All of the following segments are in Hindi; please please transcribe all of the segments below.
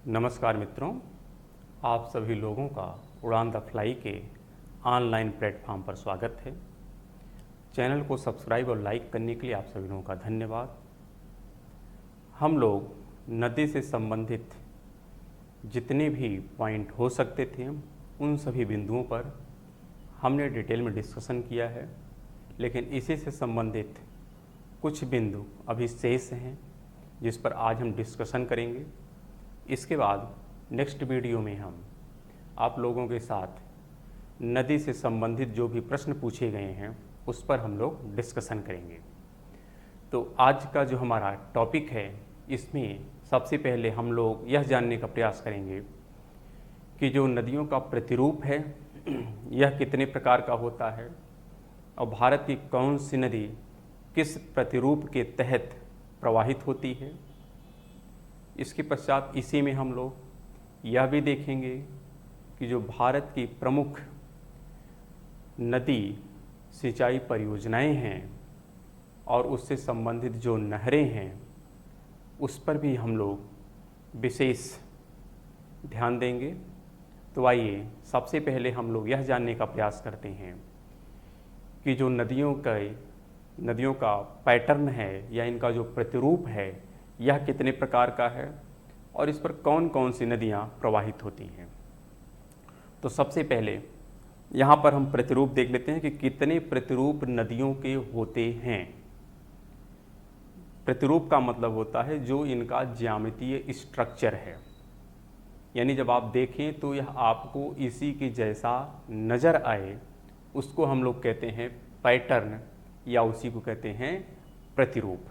नमस्कार मित्रों, आप सभी लोगों का उड़ान द फ्लाई के ऑनलाइन प्लेटफॉर्म पर स्वागत है। चैनल को सब्सक्राइब और लाइक करने के लिए आप सभी लोगों का धन्यवाद। हम लोग नदी से संबंधित जितने भी पॉइंट हो सकते थे उन सभी बिंदुओं पर हमने डिटेल में डिस्कशन किया है, लेकिन इसी से संबंधित कुछ बिंदु अभी शेष हैं जिस पर आज हम डिस्कशन करेंगे। इसके बाद नेक्स्ट वीडियो में हम आप लोगों के साथ नदी से संबंधित जो भी प्रश्न पूछे गए हैं उस पर हम लोग डिस्कशन करेंगे। तो आज का जो हमारा टॉपिक है, इसमें सबसे पहले हम लोग यह जानने का प्रयास करेंगे कि जो नदियों का प्रतिरूप है यह कितने प्रकार का होता है और भारत की कौन सी नदी किस प्रतिरूप के तहत प्रवाहित होती है। इसके पश्चात इसी में हम लोग यह भी देखेंगे कि जो भारत की प्रमुख नदी सिंचाई परियोजनाएं हैं और उससे संबंधित जो नहरें हैं उस पर भी हम लोग विशेष ध्यान देंगे। तो आइए सबसे पहले हम लोग यह जानने का प्रयास करते हैं कि जो नदियों का पैटर्न है या इनका जो प्रतिरूप है यह कितने प्रकार का है और इस पर कौन कौन सी नदियाँ प्रवाहित होती हैं। तो सबसे पहले यहाँ पर हम प्रतिरूप देख लेते हैं कि कितने प्रतिरूप नदियों के होते हैं। प्रतिरूप का मतलब होता है जो इनका ज्यामितीय स्ट्रक्चर है, यानी जब आप देखें तो यह आपको इसी के जैसा नज़र आए, उसको हम लोग कहते हैं पैटर्न या उसी को कहते हैं प्रतिरूप।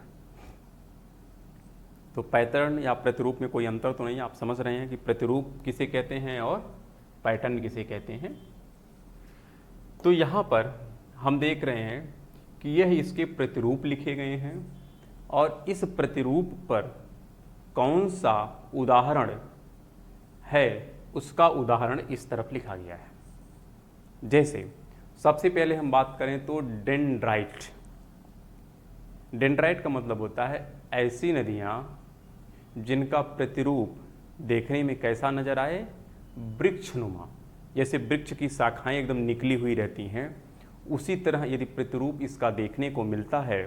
तो पैटर्न या प्रतिरूप में कोई अंतर तो नहीं, आप समझ रहे हैं कि प्रतिरूप किसे कहते हैं और पैटर्न किसे कहते हैं। तो यहाँ पर हम देख रहे हैं कि यह इसके प्रतिरूप लिखे गए हैं और इस प्रतिरूप पर कौन सा उदाहरण है उसका उदाहरण इस तरफ लिखा गया है। जैसे सबसे पहले हम बात करें तो डेंड्राइट। डेंड्राइट का मतलब होता है ऐसी नदियाँ जिनका प्रतिरूप देखने में कैसा नजर आए, वृक्षनुमा। जैसे वृक्ष की शाखाएं एकदम निकली हुई रहती हैं, उसी तरह यदि प्रतिरूप इसका देखने को मिलता है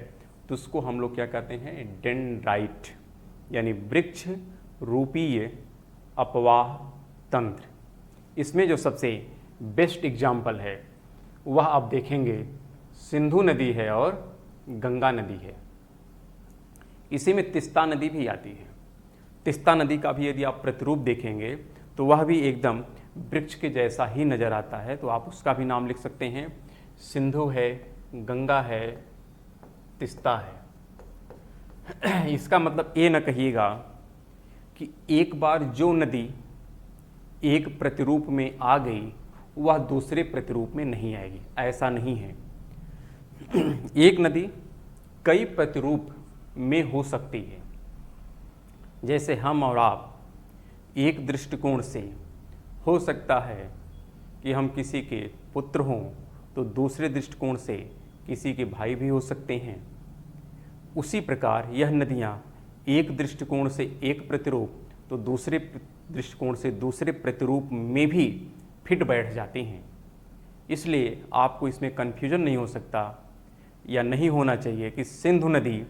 तो उसको हम लोग क्या कहते हैं, डेंड्राइट, यानी वृक्ष रूपीय अपवाह तंत्र। इसमें जो सबसे बेस्ट एग्जाम्पल है वह आप देखेंगे सिंधु नदी है और गंगा नदी है। इसी में तिस्ता नदी भी आती है। तिस्ता नदी का भी यदि आप प्रतिरूप देखेंगे तो वह भी एकदम वृक्ष के जैसा ही नज़र आता है, तो आप उसका भी नाम लिख सकते हैं। सिंधु है, गंगा है, तिस्ता है। इसका मतलब ये न कहिएगा कि एक बार जो नदी एक प्रतिरूप में आ गई वह दूसरे प्रतिरूप में नहीं आएगी, ऐसा नहीं है। एक नदी कई प्रतिरूप में हो सकती है। जैसे हम और आप एक दृष्टिकोण से हो सकता है कि हम किसी के पुत्र हों, तो दूसरे दृष्टिकोण से किसी के भाई भी हो सकते हैं। उसी प्रकार यह नदियाँ एक दृष्टिकोण से एक प्रतिरूप तो दूसरे दृष्टिकोण से दूसरे प्रतिरूप में भी फिट बैठ जाती हैं। इसलिए आपको इसमें कन्फ्यूजन नहीं हो सकता या नहीं होना चाहिए कि सिंधु नदी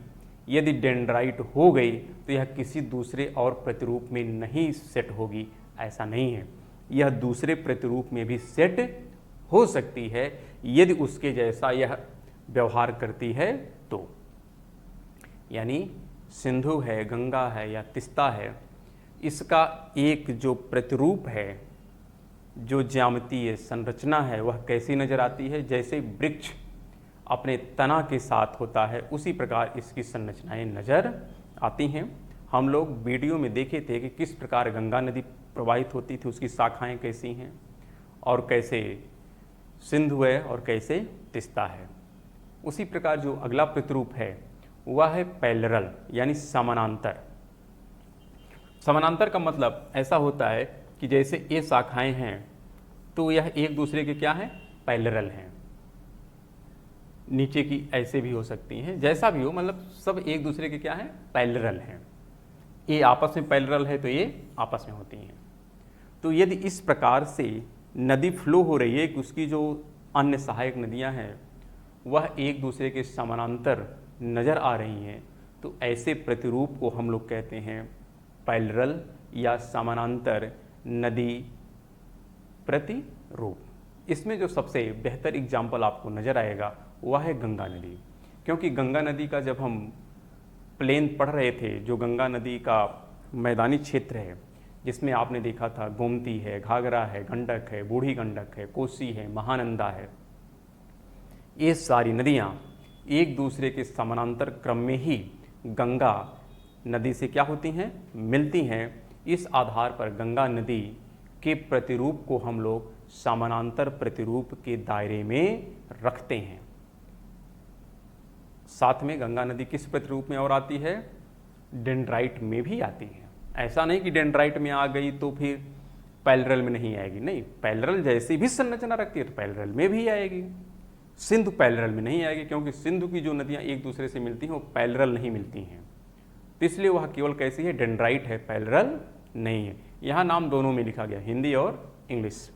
यदि डेंड्राइट हो गई तो यह किसी दूसरे और प्रतिरूप में नहीं सेट होगी, ऐसा नहीं है। यह दूसरे प्रतिरूप में भी सेट हो सकती है यदि उसके जैसा यह व्यवहार करती है तो। यानी सिंधु है, गंगा है या तिस्ता है, इसका एक जो प्रतिरूप है, जो ज्यामितीय संरचना है वह कैसी नज़र आती है, जैसे वृक्ष अपने तना के साथ होता है उसी प्रकार इसकी संरचनाएं नज़र आती हैं। हम लोग वीडियो में देखे थे कि किस प्रकार गंगा नदी प्रवाहित होती थी, उसकी शाखाएं कैसी हैं और कैसे सिंधु है और कैसे तिस्ता है। उसी प्रकार जो अगला प्रतिरूप है वह है पैरेलल, यानी समानांतर। समानांतर का मतलब ऐसा होता है कि जैसे ये शाखाएं हैं तो यह एक दूसरे के क्या हैं, पैरेलल हैं। नीचे की ऐसे भी हो सकती हैं, जैसा भी हो, मतलब सब एक दूसरे के क्या हैं, पैरेलल हैं। ये आपस में पैरेलल है तो ये आपस में होती हैं। तो यदि इस प्रकार से नदी फ्लो हो रही है कि उसकी जो अन्य सहायक नदियां हैं वह एक दूसरे के समानांतर नज़र आ रही हैं, तो ऐसे प्रतिरूप को हम लोग कहते हैं पैरेलल या समानांतर नदी प्रतिरूप। इसमें जो सबसे बेहतर एग्जाम्पल आपको नज़र आएगा वह है गंगा नदी, क्योंकि गंगा नदी का जब हम प्लेन पढ़ रहे थे, जो गंगा नदी का मैदानी क्षेत्र है जिसमें आपने देखा था गोमती है, घाघरा है, गंडक है, बूढ़ी गंडक है, कोसी है, महानंदा है, ये सारी नदियाँ एक दूसरे के समानांतर क्रम में ही गंगा नदी से क्या होती हैं, मिलती हैं। इस आधार पर गंगा नदी के प्रतिरूप को हम लोग समानांतर प्रतिरूप के दायरे में रखते हैं। साथ में गंगा नदी किस प्रतिरूप में और आती है, डेंड्राइट में भी आती है। ऐसा नहीं कि डेंड्राइट में आ गई तो फिर पैरेलल में नहीं आएगी, नहीं, पैरेलल जैसी भी संरचना रखती है तो पैरेलल में भी आएगी। सिंधु पैरेलल में नहीं आएगी, क्योंकि सिंधु की जो नदियाँ एक दूसरे से मिलती हैं वो पैरेलल नहीं मिलती हैं, तो इसलिए वह केवल कैसी है, डेंड्राइट है, पैरेलल नहीं है। यहाँ नाम दोनों में लिखा गया, हिंदी और इंग्लिश,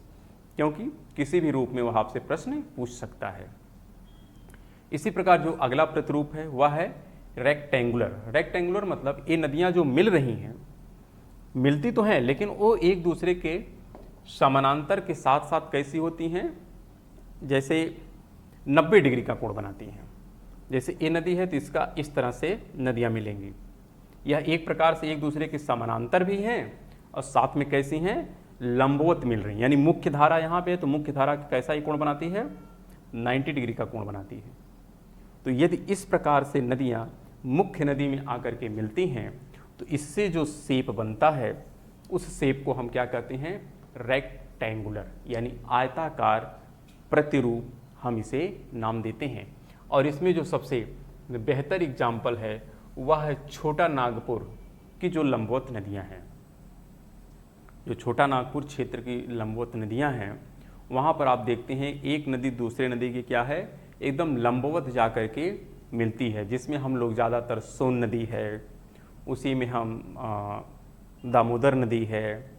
क्योंकि किसी भी रूप में वह आपसे प्रश्न पूछ सकता है। इसी प्रकार जो अगला प्रतिरूप है वह है रेक्टेंगुलर। रेक्टेंगुलर मतलब ये नदियाँ जो मिल रही हैं, मिलती तो हैं लेकिन वो एक दूसरे के समानांतर के साथ साथ कैसी होती हैं, जैसे 90 डिग्री का कोण बनाती हैं। जैसे ये नदी है तो इसका इस तरह से नदियाँ मिलेंगी, यह एक प्रकार से एक दूसरे के समानांतर भी हैं और साथ में कैसी हैं, लंबवत मिल रही हैं। यानी मुख्य धारा यहाँ पे है तो मुख्य धारा कैसा ही कोण बनाती है, 90 डिग्री का कोण बनाती है। तो यदि इस प्रकार से नदियाँ मुख्य नदी में आकर के मिलती हैं तो इससे जो शेप बनता है उस शेप को हम क्या कहते हैं, रेक्टेंगुलर, यानी आयताकार प्रतिरूप हम इसे नाम देते हैं। और इसमें जो सबसे बेहतर एग्जाम्पल है वह है छोटा नागपुर की जो लंबवत नदियां हैं। जो छोटा नागपुर क्षेत्र की लंबवत नदियां हैं वहाँ पर आप देखते हैं एक नदी दूसरे नदी की क्या है, एकदम लंबवत जा कर के मिलती है, जिसमें हम लोग ज़्यादातर सोन नदी है, उसी में हम दामोदर नदी है,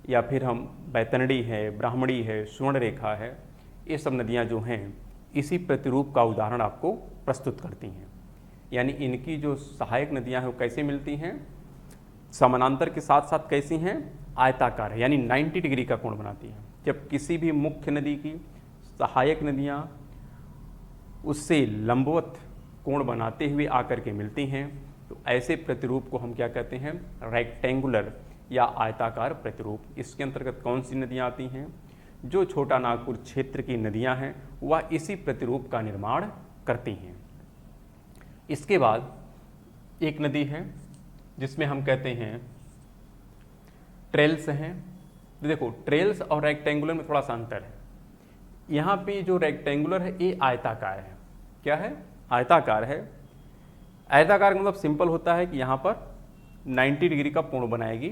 या फिर हम बैतरणी है, ब्राह्मणी है, सुवर्णरेखा है, ये सब नदियाँ जो हैं इसी प्रतिरूप का उदाहरण आपको प्रस्तुत करती हैं। यानी इनकी जो सहायक नदियाँ हैं वो कैसे मिलती हैं, समानांतर के साथ साथ कैसी हैं, आयताकार है, यानी 90 डिग्री का कोण बनाती हैं। जब किसी भी मुख्य नदी की सहायक नदियाँ उससे लंबवत कोण बनाते हुए आकर के मिलती हैं तो ऐसे प्रतिरूप को हम क्या कहते हैं, रेक्टेंगुलर या आयताकार प्रतिरूप। इसके अंतर्गत कौन सी नदियाँ आती हैं, जो छोटा नागपुर क्षेत्र की नदियां हैं वह इसी प्रतिरूप का निर्माण करती हैं। इसके बाद एक नदी है जिसमें हम कहते हैं ट्रेल्स हैं। तो देखो ट्रेल्स और रेक्टेंगुलर में थोड़ा सा अंतर है। यहाँ पे जो रेक्टेंगुलर है ये आयताकार है, क्या है, आयताकार है। आयताकार मतलब सिंपल होता है कि यहाँ पर 90 डिग्री का कोण बनाएगी,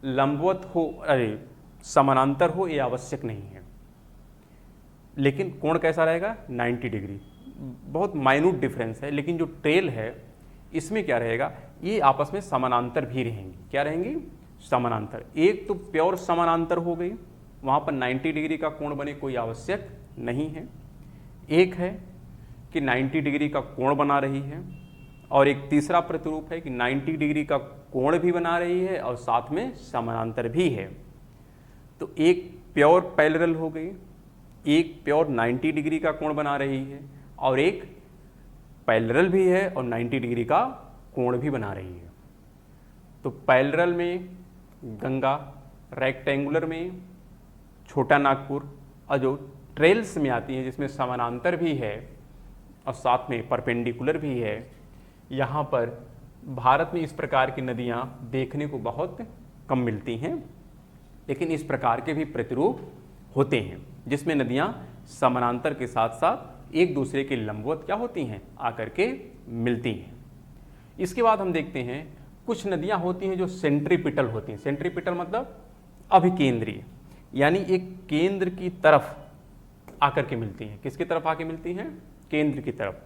लंबवत हो, अरे समानांतर हो ये आवश्यक नहीं है, लेकिन कोण कैसा रहेगा, 90 डिग्री। बहुत माइन्यूट डिफरेंस है। लेकिन जो ट्रेल है इसमें क्या रहेगा, ये आपस में समानांतर भी रहेंगी, क्या रहेंगी, समानांतर। एक तो प्योर समानांतर हो गई, वहाँ पर 90 डिग्री का कोण बने कोई आवश्यक नहीं है। एक है कि 90 डिग्री का कोण बना रही है, और एक तीसरा प्रतिरूप है कि 90 डिग्री का कोण भी बना रही है और साथ में समानांतर भी है। तो एक प्योर पैरेलल हो गई, एक प्योर 90 डिग्री का कोण बना रही है, और एक पैरेलल भी है और 90 डिग्री का कोण भी बना रही है। तो पैरेलल में गंगा, रेक्टेंगुलर में छोटा नागपुर, और जो ट्रेल्स में आती हैं जिसमें समानांतर भी है और साथ में परपेंडिकुलर भी है, यहाँ पर भारत में इस प्रकार की नदियाँ देखने को बहुत कम मिलती हैं। लेकिन इस प्रकार के भी प्रतिरूप होते हैं जिसमें नदियाँ समानांतर के साथ साथ एक दूसरे के लंबवत क्या होती हैं, आकर के मिलती हैं। इसके बाद हम देखते हैं कुछ नदियाँ होती हैं जो सेंट्रीपिटल होती हैं। सेंट्रीपिटल मतलब अभिकेंद्रीय, यानी एक केंद्र की तरफ आकर के मिलती हैं। किसकी तरफ आके मिलती हैं, केंद्र की तरफ।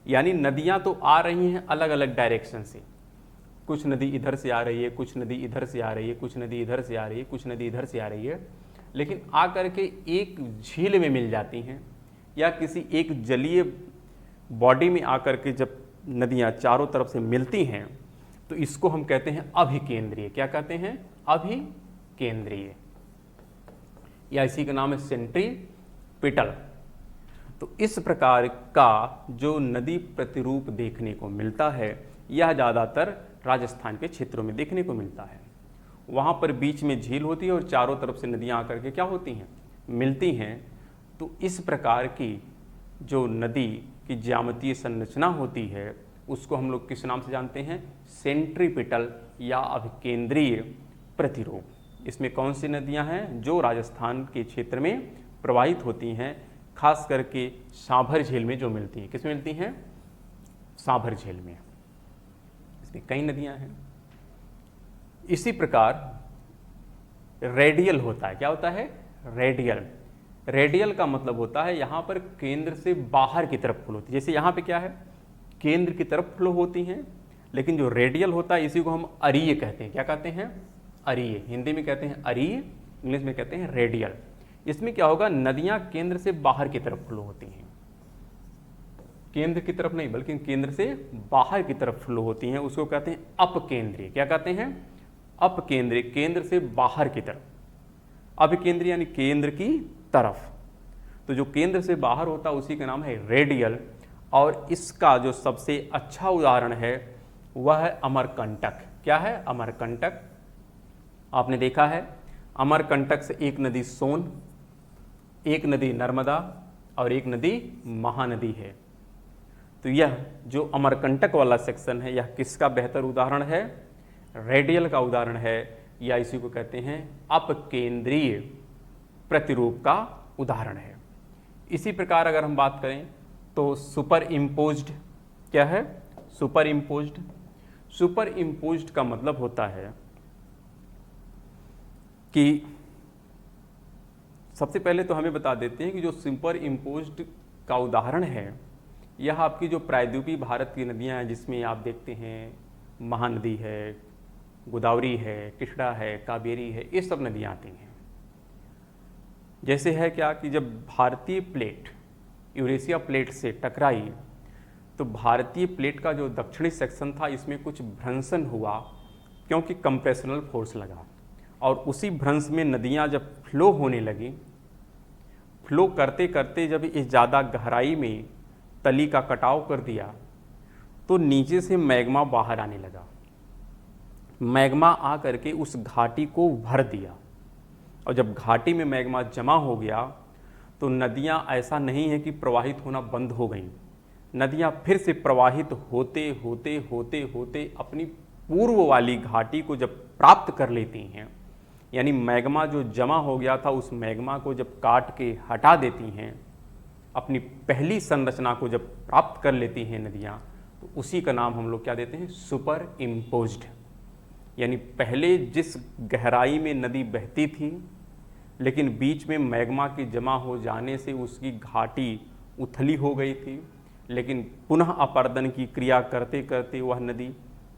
यानी नदियाँ तो आ रही हैं अलग अलग डायरेक्शन से, कुछ नदी इधर से आ रही है, कुछ नदी इधर से आ रही है, कुछ नदी इधर से आ रही है, कुछ नदी इधर से आ रही है, लेकिन आकर के एक झील में मिल जाती हैं या किसी एक जलीय बॉडी में आकर के जब नदियाँ चारों तरफ से मिलती हैं तो इसको हम कहते हैं अभिकेंद्रीय। क्या कहते हैं? अभिकेंद्रीय, या इसी का नाम है सेंट्रीपिटल। तो इस प्रकार का जो नदी प्रतिरूप देखने को मिलता है यह ज़्यादातर राजस्थान के क्षेत्रों में देखने को मिलता है। वहाँ पर बीच में झील होती है और चारों तरफ से नदियाँ आकर के क्या होती हैं? मिलती हैं। तो इस प्रकार की जो नदी की ज्यामितीय संरचना होती है उसको हम लोग किस नाम से जानते हैं? सेंट्रीपिटल या अभिकेंद्रीय प्रतिरूप। इसमें कौन सी नदियाँ हैं? जो राजस्थान के क्षेत्र में प्रवाहित होती हैं, खास करके सांभर झील में जो मिलती हैं। किसमें मिलती हैं? सांभर झील में। इसमें कई नदियाँ हैं। इसी प्रकार रेडियल होता है। क्या होता है? रेडियल। रेडियल का मतलब होता है यहाँ पर केंद्र से बाहर की तरफ फ्लो होती है। जैसे यहाँ पे क्या है? केंद्र की तरफ फ्लो होती हैं, लेकिन जो रेडियल होता है इसी को हम अरीय कहते हैं। क्या कहते हैं? अरीय। हिंदी में कहते हैं अरीय, इंग्लिश में कहते हैं रेडियल। इसमें क्या होगा? नदियाँ केंद्र से बाहर की तरफ फ्लो होती हैं। केंद्र की तरफ नहीं बल्कि केंद्र से बाहर की तरफ फ्लो होती हैं। उसको कहते हैं अपकेंद्रीय। क्या कहते हैं? अपकेंद्रीय, केंद्र से बाहर की तरफ। अभिकेंद्रीय यानी केंद्र की तरफ। तो जो केंद्र से बाहर होता है उसी का नाम है रेडियल। और इसका जो सबसे अच्छा उदाहरण है वह है अमरकंटक। क्या है? अमरकंटक। आपने देखा है अमरकंटक से एक नदी सोन, एक नदी नर्मदा और एक नदी महानदी है। तो यह जो अमरकंटक वाला सेक्शन है यह किसका बेहतर उदाहरण है? रेडियल का उदाहरण है, या इसी को कहते हैं अपकेंद्रीय प्रतिरूप का उदाहरण है। इसी प्रकार अगर हम बात करें तो सुपर इम्पोज्ड। क्या है? Super imposed. सुपर इम्पोज्ड का मतलब होता है कि सबसे पहले तो हमें बता देते हैं कि जो सुपर इम्पोज्ड का उदाहरण है यह आपकी जो प्रायद्वीपीय भारत की नदियां हैं जिसमें आप देखते हैं महानदी है, गोदावरी है, कृष्णा है, कावेरी है, ये सब नदियां आती हैं। जैसे है क्या कि जब भारतीय प्लेट यूरेशिया प्लेट से टकराई तो भारतीय प्लेट का जो दक्षिणी सेक्शन था इसमें कुछ भ्रंशन हुआ क्योंकि कंप्रेशनल फोर्स लगा, और उसी भ्रंश में नदियां जब फ्लो होने लगी, फ्लो करते करते जब इस ज़्यादा गहराई में तली का कटाव कर दिया तो नीचे से मैग्मा बाहर आने लगा। मैग्मा आ करके उस घाटी को भर दिया, और जब घाटी में मैग्मा जमा हो गया तो नदियां ऐसा नहीं है कि प्रवाहित होना बंद हो गईं। नदियां फिर से प्रवाहित होते होते होते होते अपनी पूर्व वाली घाटी को जब प्राप्त कर लेती हैं, यानी मैग्मा जो जमा हो गया था उस मैग्मा को जब काट के हटा देती हैं, अपनी पहली संरचना को जब प्राप्त कर लेती हैं नदियाँ, तो उसी का नाम हम लोग क्या देते हैं? Super imposed. यानी पहले जिस गहराई में नदी बहती थी लेकिन बीच में मैग्मा के जमा हो जाने से उसकी घाटी उथली हो गई थी, लेकिन पुनः अपर्दन की क्रिया करते करते वह नदी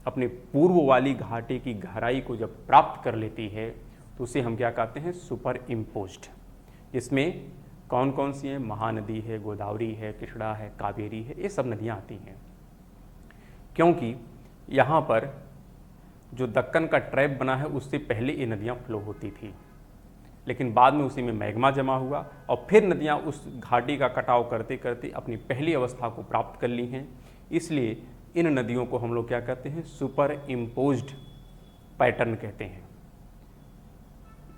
अपने पूर्व वाली घाटी की गहराई को जब प्राप्त कर लेती है तो उसे हम क्या कहते हैं? Super imposed. इसमें कौन कौन सी हैं? महानदी है, गोदावरी है, कृष्णा है, कावेरी है, ये सब नदियाँ आती हैं। क्योंकि यहाँ पर जो दक्कन का ट्रैप बना है उससे पहले ये नदियाँ फ्लो होती थी, लेकिन बाद में उसी में मैग्मा जमा हुआ और फिर नदियाँ उस घाटी का कटाव करते करते अपनी पहली अवस्था को प्राप्त कर ली हैं। इसलिए इन नदियों को हम लोग क्या कहते हैं? सुपर इम्पोज्ड पैटर्न कहते हैं।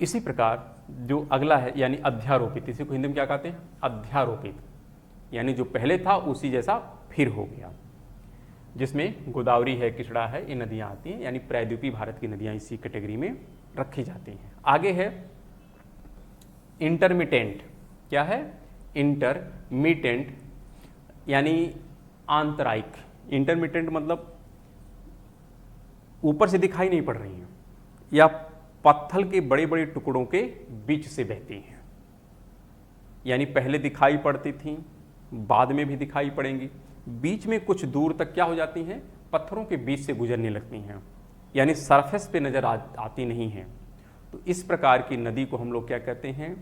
इसी प्रकार जो अगला है यानी अध्यारोपित, इसी को हिंदी में क्या कहते हैं? अध्यारोपित, यानी जो पहले था उसी जैसा फिर हो गया, जिसमें गोदावरी है, कृष्णा है, ये नदियाँ आती हैं, यानी प्रायद्वीपीय भारत की नदियाँ इसी कैटेगरी में रखी जाती हैं। आगे है इंटरमिटेंट। क्या है? इंटरमिटेंट यानी आंतरायिक। इंटरमिटेंट मतलब ऊपर से दिखाई नहीं पड़ रही हैं या पत्थर के बड़े बड़े टुकड़ों के बीच से बहती हैं, यानी पहले दिखाई पड़ती थीं, बाद में भी दिखाई पड़ेंगी, बीच में कुछ दूर तक क्या हो जाती हैं? पत्थरों के बीच से गुजरने लगती हैं। यानी सरफेस पे नज़र आती नहीं हैं। तो इस प्रकार की नदी को हम लोग क्या कहते हैं,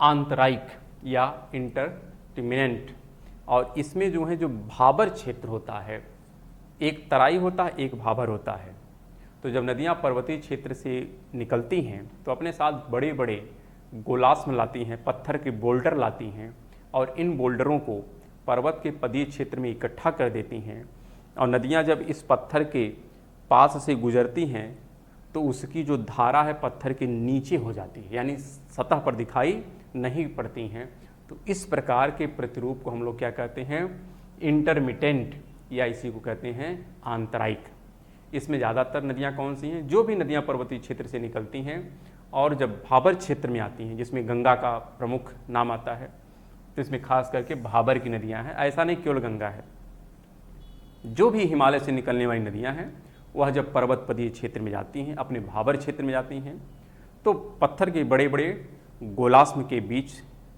आंतरायिक या इंटरमिनेंट। और इसमें जो है जो भाबर क्षेत्र होता है, एक तराई होता है, एक भाबर होता है। तो जब नदियाँ पर्वतीय क्षेत्र से निकलती हैं तो अपने साथ बड़े बड़े गोलास्म लाती हैं, पत्थर के बोल्डर लाती हैं, और इन बोल्डरों को पर्वत के पदीय क्षेत्र में इकट्ठा कर देती हैं। और नदियाँ जब इस पत्थर के पास से गुजरती हैं तो उसकी जो धारा है पत्थर के नीचे हो जाती है, यानी सतह पर दिखाई नहीं पड़ती हैं। तो इस प्रकार के प्रतिरूप को हम लोग क्या कहते हैं, इंटरमिटेंट, या इसी को कहते हैं आंतरायिक। इसमें ज़्यादातर नदियाँ कौन सी हैं, जो भी नदियाँ पर्वतीय क्षेत्र से निकलती हैं और जब भाबर क्षेत्र में आती हैं, जिसमें गंगा का प्रमुख नाम आता है, तो इसमें खास करके भाबर की नदियाँ हैं। ऐसा नहीं केवल गंगा है, जो भी हिमालय से निकलने वाली नदियाँ हैं वह जब पर्वत पदीय क्षेत्र में जाती हैं, अपने भाबर क्षेत्र में जाती हैं, तो पत्थर के बड़े बड़े गोलास्म के बीच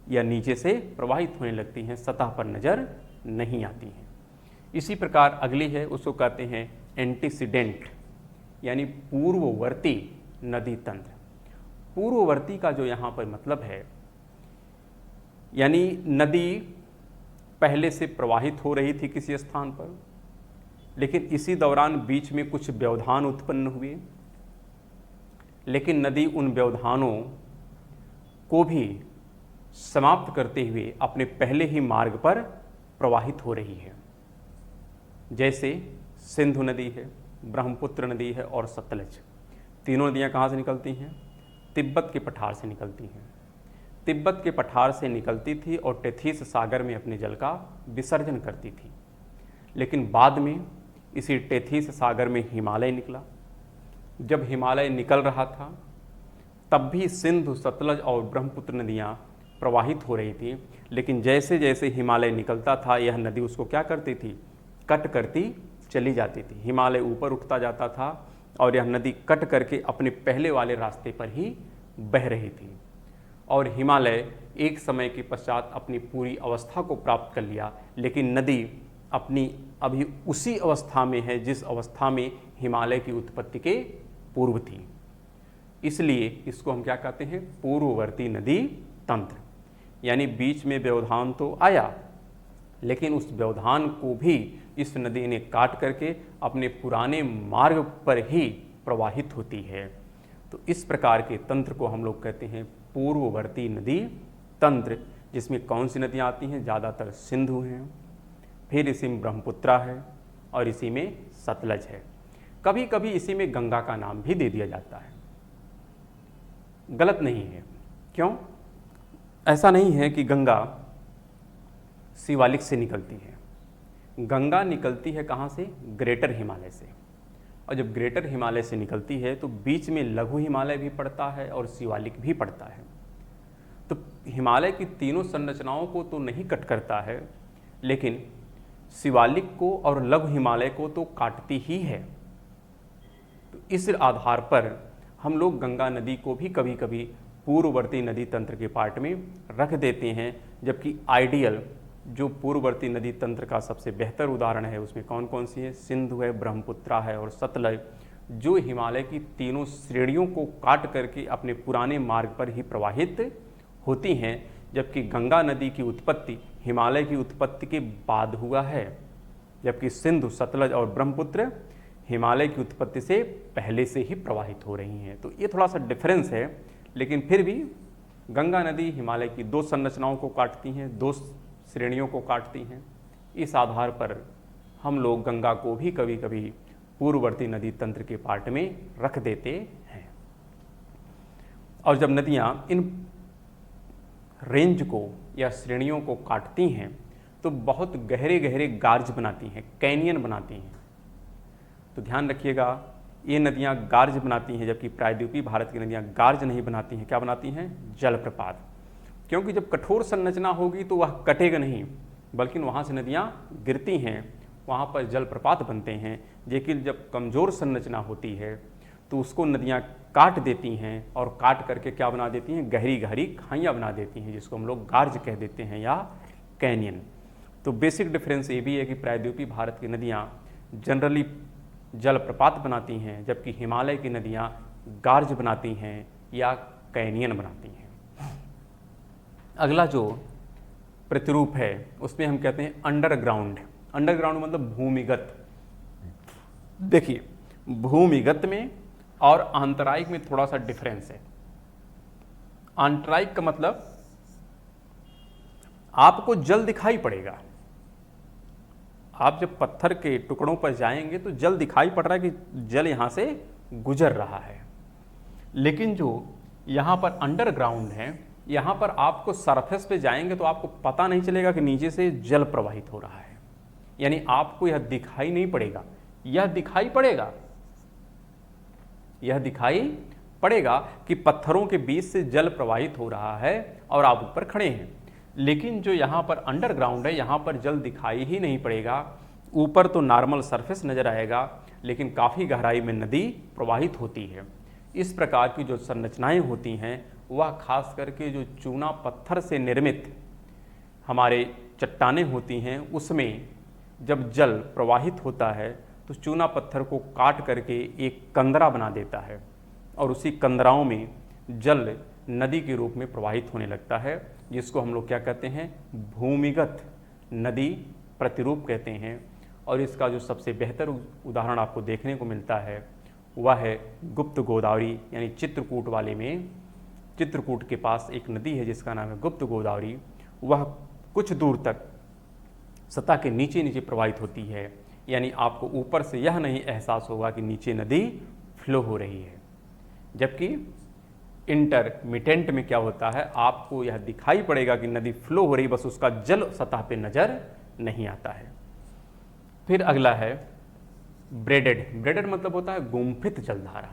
या नीचे से प्रवाहित होने लगती हैं, सतह पर नज़र नहीं आती हैं। इसी प्रकार अगली है, उसको कहते हैं एंटीसीडेंट, यानी पूर्ववर्ती नदी तंत्र। पूर्ववर्ती का जो यहाँ पर मतलब है, यानी नदी पहले से प्रवाहित हो रही थी किसी स्थान पर, लेकिन इसी दौरान बीच में कुछ व्यवधान उत्पन्न हुए, लेकिन नदी उन व्यवधानों को भी समाप्त करते हुए अपने पहले ही मार्ग पर प्रवाहित हो रही है। जैसे सिंधु नदी है, ब्रह्मपुत्र नदी है और सतलज। तीनों नदियाँ कहाँ से निकलती हैं, तिब्बत के पठार से निकलती हैं। तिब्बत के पठार से निकलती थी और टेथिस सागर में अपने जल का विसर्जन करती थी, लेकिन बाद में इसी टेथिस सागर में हिमालय निकला। जब हिमालय निकल रहा था तब भी सिंधु, सतलज और ब्रह्मपुत्र नदियाँ प्रवाहित हो रही थी, लेकिन जैसे जैसे हिमालय निकलता था यह नदी उसको क्या करती थी, कट करती चली जाती थी। हिमालय ऊपर उठता जाता था और यह नदी कट करके अपने पहले वाले रास्ते पर ही बह रही थी, और हिमालय एक समय के पश्चात अपनी पूरी अवस्था को प्राप्त कर लिया, लेकिन नदी अपनी अभी उसी अवस्था में है जिस अवस्था में हिमालय की उत्पत्ति के पूर्व थी। इसलिए इसको हम क्या कहते हैं, पूर्ववर्ती नदी तंत्र। यानी बीच में व्यवधान तो आया, लेकिन उस व्यवधान को भी इस नदी ने काट करके अपने पुराने मार्ग पर ही प्रवाहित होती है। तो इस प्रकार के तंत्र को हम लोग कहते हैं पूर्ववर्ती नदी तंत्र, जिसमें कौन सी नदियाँ आती हैं, ज़्यादातर सिंधु हैं, फिर इसी में ब्रह्मपुत्रा है और इसी में सतलज है। कभी कभी इसी में गंगा का नाम भी दे दिया जाता है, गलत नहीं है। क्यों? ऐसा नहीं है कि गंगा शिवालिक से निकलती है। गंगा निकलती है कहाँ से, ग्रेटर हिमालय से, और जब ग्रेटर हिमालय से निकलती है तो बीच में लघु हिमालय भी पड़ता है और शिवालिक भी पड़ता है। तो हिमालय की तीनों संरचनाओं को तो नहीं कट करता है, लेकिन शिवालिक को और लघु हिमालय को तो काटती ही है। तो इस आधार पर हम लोग गंगा नदी को भी कभी कभी पूर्ववर्ती नदी तंत्र के पार्ट में रख देते हैं, जबकि आइडियल जो पूर्ववर्ती नदी तंत्र का सबसे बेहतर उदाहरण है उसमें कौन कौन सी है, सिंधु है, ब्रह्मपुत्रा है और सतलज, जो हिमालय की तीनों श्रेणियों को काट करके अपने पुराने मार्ग पर ही प्रवाहित होती हैं, जबकि गंगा नदी की उत्पत्ति हिमालय की उत्पत्ति के बाद हुआ है, जबकि सिंधु, सतलज और ब्रह्मपुत्र हिमालय की उत्पत्ति से पहले से ही प्रवाहित हो रही हैं। तो ये थोड़ा सा डिफरेंस है, लेकिन फिर भी गंगा नदी हिमालय की दो संरचनाओं को काटती हैं, दो श्रेणियों को काटती हैं। इस आधार पर हम लोग गंगा को भी कभी कभी पूर्ववर्ती नदी तंत्र के पार्ट में रख देते हैं। और जब नदियाँ इन रेंज को या श्रेणियों को काटती हैं तो बहुत गहरे गहरे गार्ज बनाती हैं, कैनियन बनाती हैं। तो ध्यान रखिएगा, ये नदियाँ गार्ज बनाती हैं, जबकि प्रायद्वीपीय भारत की नदियाँ गार्ज नहीं बनाती हैं। क्या बनाती हैं? जलप्रपात। क्योंकि जब कठोर संरचना होगी तो वह कटेगा नहीं, बल्कि वहाँ से नदियाँ गिरती हैं, वहाँ पर जलप्रपात बनते हैं। लेकिन जब कमज़ोर संरचना होती है तो उसको नदियाँ काट देती हैं और काट करके क्या बना देती हैं, गहरी गहरी खाइयाँ बना देती हैं, जिसको हम लोग गार्ज कह देते हैं या कैनियन। तो बेसिक डिफरेंस ये भी है कि प्रायद्वीपीय भारत की नदियाँ जनरली जलप्रपात बनाती हैं, जबकि हिमालय की नदियाँ गार्ज बनाती हैं या कैनियन बनाती हैं। अगला जो प्रतिरूप है उसमें हम कहते हैं अंडरग्राउंड। अंडरग्राउंड मतलब भूमिगत। देखिए, भूमिगत में और आंतरायिक में थोड़ा सा डिफरेंस है। आंतरायिक का मतलब आपको जल दिखाई पड़ेगा। आप जब पत्थर के टुकड़ों पर जाएंगे तो जल दिखाई पड़ रहा है कि जल यहां से गुजर रहा है। लेकिन जो यहां पर अंडरग्राउंड है, यहां पर आपको सरफेस पे जाएंगे तो आपको पता नहीं चलेगा कि नीचे से जल प्रवाहित हो रहा है। यानी आपको यह दिखाई नहीं पड़ेगा, यह दिखाई पड़ेगा, यह दिखाई पड़ेगा कि पत्थरों के बीच से जल प्रवाहित हो रहा है और आप ऊपर खड़े हैं। लेकिन जो यहाँ पर अंडरग्राउंड है, यहाँ पर जल दिखाई ही नहीं पड़ेगा। ऊपर तो नॉर्मल सरफेस नजर आएगा, लेकिन काफ़ी गहराई में नदी प्रवाहित होती है। इस प्रकार की जो संरचनाएं होती हैं वह खास करके जो चूना पत्थर से निर्मित हमारे चट्टानें होती हैं, उसमें जब जल प्रवाहित होता है तो चूना पत्थर को काट करके एक कंदरा बना देता है और उसी कंदराओं में जल नदी के रूप में प्रवाहित होने लगता है, जिसको हम लोग क्या कहते हैं, भूमिगत नदी प्रतिरूप कहते हैं। और इसका जो सबसे बेहतर उदाहरण आपको देखने को मिलता है वह है गुप्त गोदावरी, यानी चित्रकूट वाले में। चित्रकूट के पास एक नदी है जिसका नाम है गुप्त गोदावरी। वह कुछ दूर तक सतह के नीचे नीचे प्रवाहित होती है, यानी आपको ऊपर से यह नहीं एहसास होगा कि नीचे नदी फ्लो हो रही है। जबकि इंटरमिटेंट में क्या होता है, आपको यह दिखाई पड़ेगा कि नदी फ्लो हो रही, बस उसका जल सतह पे नजर नहीं आता है। फिर अगला है ब्रेडेड। ब्रेडेड मतलब होता है गुम्फित जलधारा।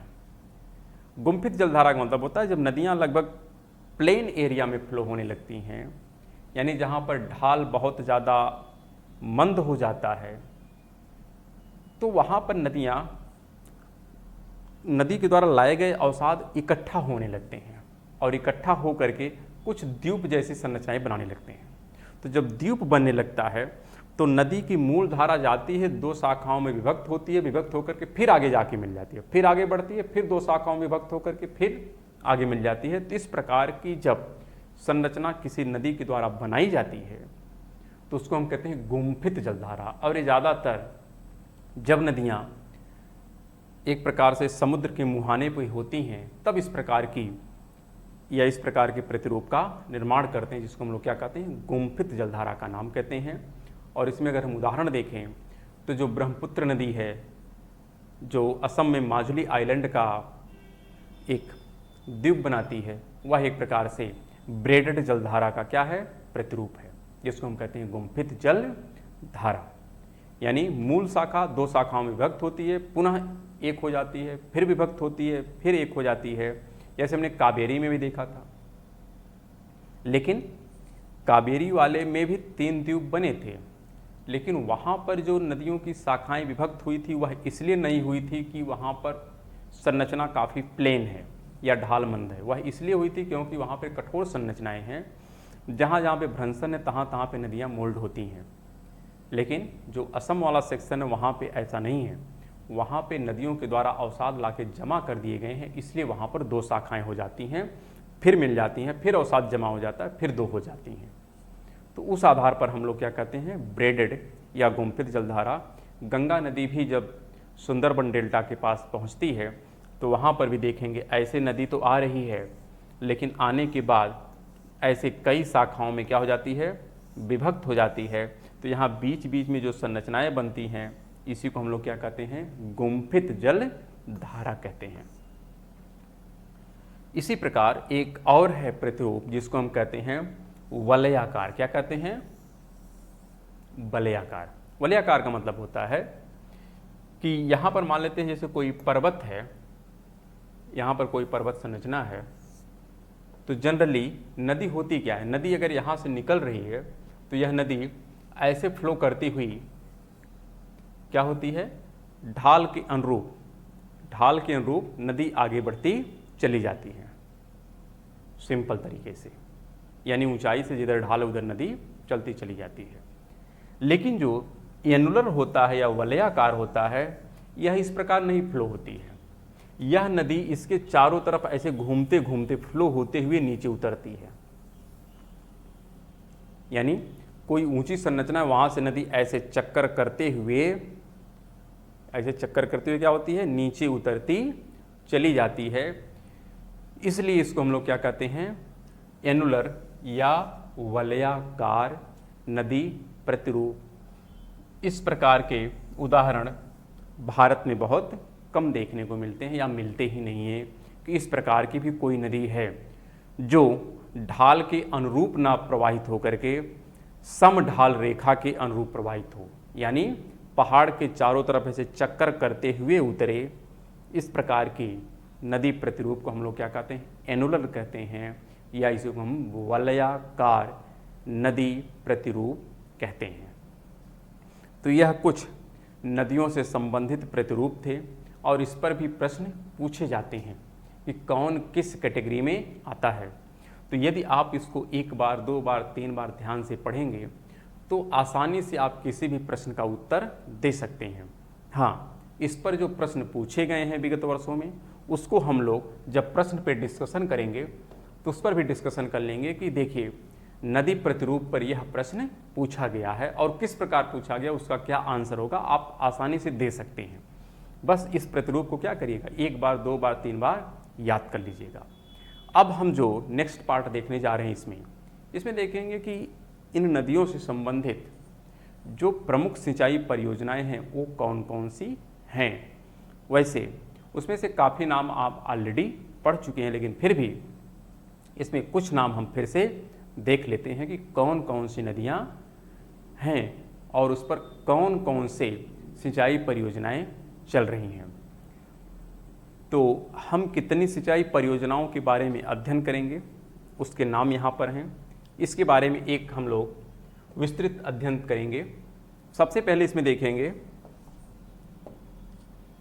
गुम्फित जलधारा का मतलब होता है जब नदियां लगभग प्लेन एरिया में फ्लो होने लगती हैं, यानी जहां पर ढाल बहुत ज़्यादा मंद हो जाता है, तो वहां पर नदी के द्वारा लाए गए अवसाद इकट्ठा होने लगते हैं और इकट्ठा हो करके कुछ द्वीप जैसी संरचनाएं बनाने लगते हैं। तो जब द्वीप बनने लगता है तो नदी की मूल धारा जाती है, दो शाखाओं में विभक्त होती है, विभक्त होकर के फिर आगे जाके मिल जाती है, फिर आगे बढ़ती है, फिर दो शाखाओं में विभक्त होकर के फिर आगे मिल जाती है। तो इस प्रकार की जब संरचना किसी नदी के द्वारा बनाई जाती है तो उसको हम कहते हैं गुम्फित जलधारा। और ये ज़्यादातर जब नदियाँ एक प्रकार से समुद्र के मुहाने पर होती हैं तब इस प्रकार की या इस प्रकार के प्रतिरूप का निर्माण करते हैं, जिसको हम लोग क्या कहते हैं, गुम्फित जलधारा का नाम कहते हैं। और इसमें अगर हम उदाहरण देखें तो जो ब्रह्मपुत्र नदी है, जो असम में माजुली आइलैंड का एक द्वीप बनाती है, वह एक प्रकार से ब्रेडेड जलधारा का क्या है, प्रतिरूप है, जिसको हम कहते हैं गुम्फित जल धारा। यानी मूल शाखा दो शाखाओं में विभक्त होती है, पुनः एक हो जाती है, फिर विभक्त होती है, फिर एक हो जाती है, जैसे हमने कावेरी में भी देखा था। लेकिन कावेरी वाले में भी 3 द्वीप बने थे, लेकिन वहाँ पर जो नदियों की शाखाएं विभक्त हुई थी वह इसलिए नहीं हुई थी कि वहाँ पर संरचना काफ़ी प्लेन है या ढालमंद है। वह इसलिए हुई थी क्योंकि वहाँ पर कठोर संरचनाएं हैं, जहाँ जहाँ पे भ्रंशन है तहाँ तहाँ पे नदियाँ मोल्ड होती हैं। लेकिन जो असम वाला सेक्शन है वहाँ पे ऐसा नहीं है, वहाँ पे नदियों के द्वारा अवसाद लाके जमा कर दिए गए हैं, इसलिए वहाँ पर 2 शाखाएं हो जाती हैं, फिर मिल जाती हैं, फिर अवसाद जमा हो जाता है, फिर 2 हो जाती हैं। तो उस आधार पर हम लोग क्या कहते हैं, ब्रेडेड या गुम्फित जलधारा। गंगा नदी भी जब सुंदरबन डेल्टा के पास पहुँचती है तो वहाँ पर भी देखेंगे ऐसे नदी तो आ रही है, लेकिन आने के बाद ऐसे कई शाखाओं में क्या हो जाती है, विभक्त हो जाती है। तो यहाँ बीच बीच में जो संरचनाएं बनती हैं इसी को हम लोग क्या कहते हैं, गुम्फित जल धारा कहते हैं। इसी प्रकार एक और है प्रतिरूप जिसको हम कहते हैं वलयाकार। क्या कहते हैं, वलयाकार। वलयाकार का मतलब होता है कि यहाँ पर मान लेते हैं जैसे कोई पर्वत है, यहाँ पर कोई पर्वत संरचना है, तो जनरली नदी होती क्या है, नदी अगर यहाँ से निकल रही है तो यह नदी ऐसे फ्लो करती हुई क्या होती है, ढाल के अनुरूप नदी आगे बढ़ती चली जाती है, सिंपल तरीके से। यानी ऊंचाई से जिधर ढाल उधर नदी चलती चली जाती है। लेकिन जो एनुलर होता है या वलयाकार होता है, यह इस प्रकार नहीं फ्लो होती है। यह नदी इसके चारों तरफ ऐसे घूमते घूमते फ्लो होते हुए नीचे उतरती है। यानी कोई ऊंची संरचना, वहां से नदी ऐसे चक्कर करते हुए क्या होती है, नीचे उतरती चली जाती है। इसलिए इसको हम लोग क्या कहते हैं, एनुलर या वलयाकार नदी प्रतिरूप। इस प्रकार के उदाहरण भारत में बहुत कम देखने को मिलते हैं या मिलते ही नहीं है कि इस प्रकार की भी कोई नदी है जो ढाल के अनुरूप ना प्रवाहित होकर के समढाल रेखा के अनुरूप प्रवाहित हो, यानी पहाड़ के चारों तरफ ऐसे चक्कर करते हुए उतरे। इस प्रकार की नदी प्रतिरूप को हम लोग क्या कहते हैं, एनुलर कहते हैं, या इसे हम वलयाकार नदी प्रतिरूप कहते हैं। तो यह कुछ नदियों से संबंधित प्रतिरूप थे और इस पर भी प्रश्न पूछे जाते हैं कि कौन किस कैटेगरी में आता है। तो यदि आप इसको एक बार, दो बार, तीन बार ध्यान से पढ़ेंगे तो आसानी से आप किसी भी प्रश्न का उत्तर दे सकते हैं। हाँ, इस पर जो प्रश्न पूछे गए हैं विगत वर्षों में, उसको हम लोग जब प्रश्न पे डिस्कशन करेंगे तो उस पर भी डिस्कशन कर लेंगे कि देखिए नदी प्रतिरूप पर यह प्रश्न पूछा गया है और किस प्रकार पूछा गया, उसका क्या आंसर होगा, आप आसानी से दे सकते हैं। बस इस प्रतिरूप को क्या करिएगा, एक बार, दो बार, तीन बार याद कर लीजिएगा। अब हम जो नेक्स्ट पार्ट देखने जा रहे हैं इसमें देखेंगे कि इन नदियों से संबंधित जो प्रमुख सिंचाई परियोजनाएं हैं वो कौन कौन सी हैं। वैसे उसमें से काफ़ी नाम आप ऑलरेडी पढ़ चुके हैं, लेकिन फिर भी इसमें कुछ नाम हम फिर से देख लेते हैं कि कौन कौन सी नदियां हैं और उस पर कौन कौन से सिंचाई परियोजनाएं चल रही हैं। तो हम कितनी सिंचाई परियोजनाओं के बारे में अध्ययन करेंगे, उसके नाम यहाँ पर हैं। इसके बारे में एक हम लोग विस्तृत अध्ययन करेंगे। सबसे पहले इसमें देखेंगे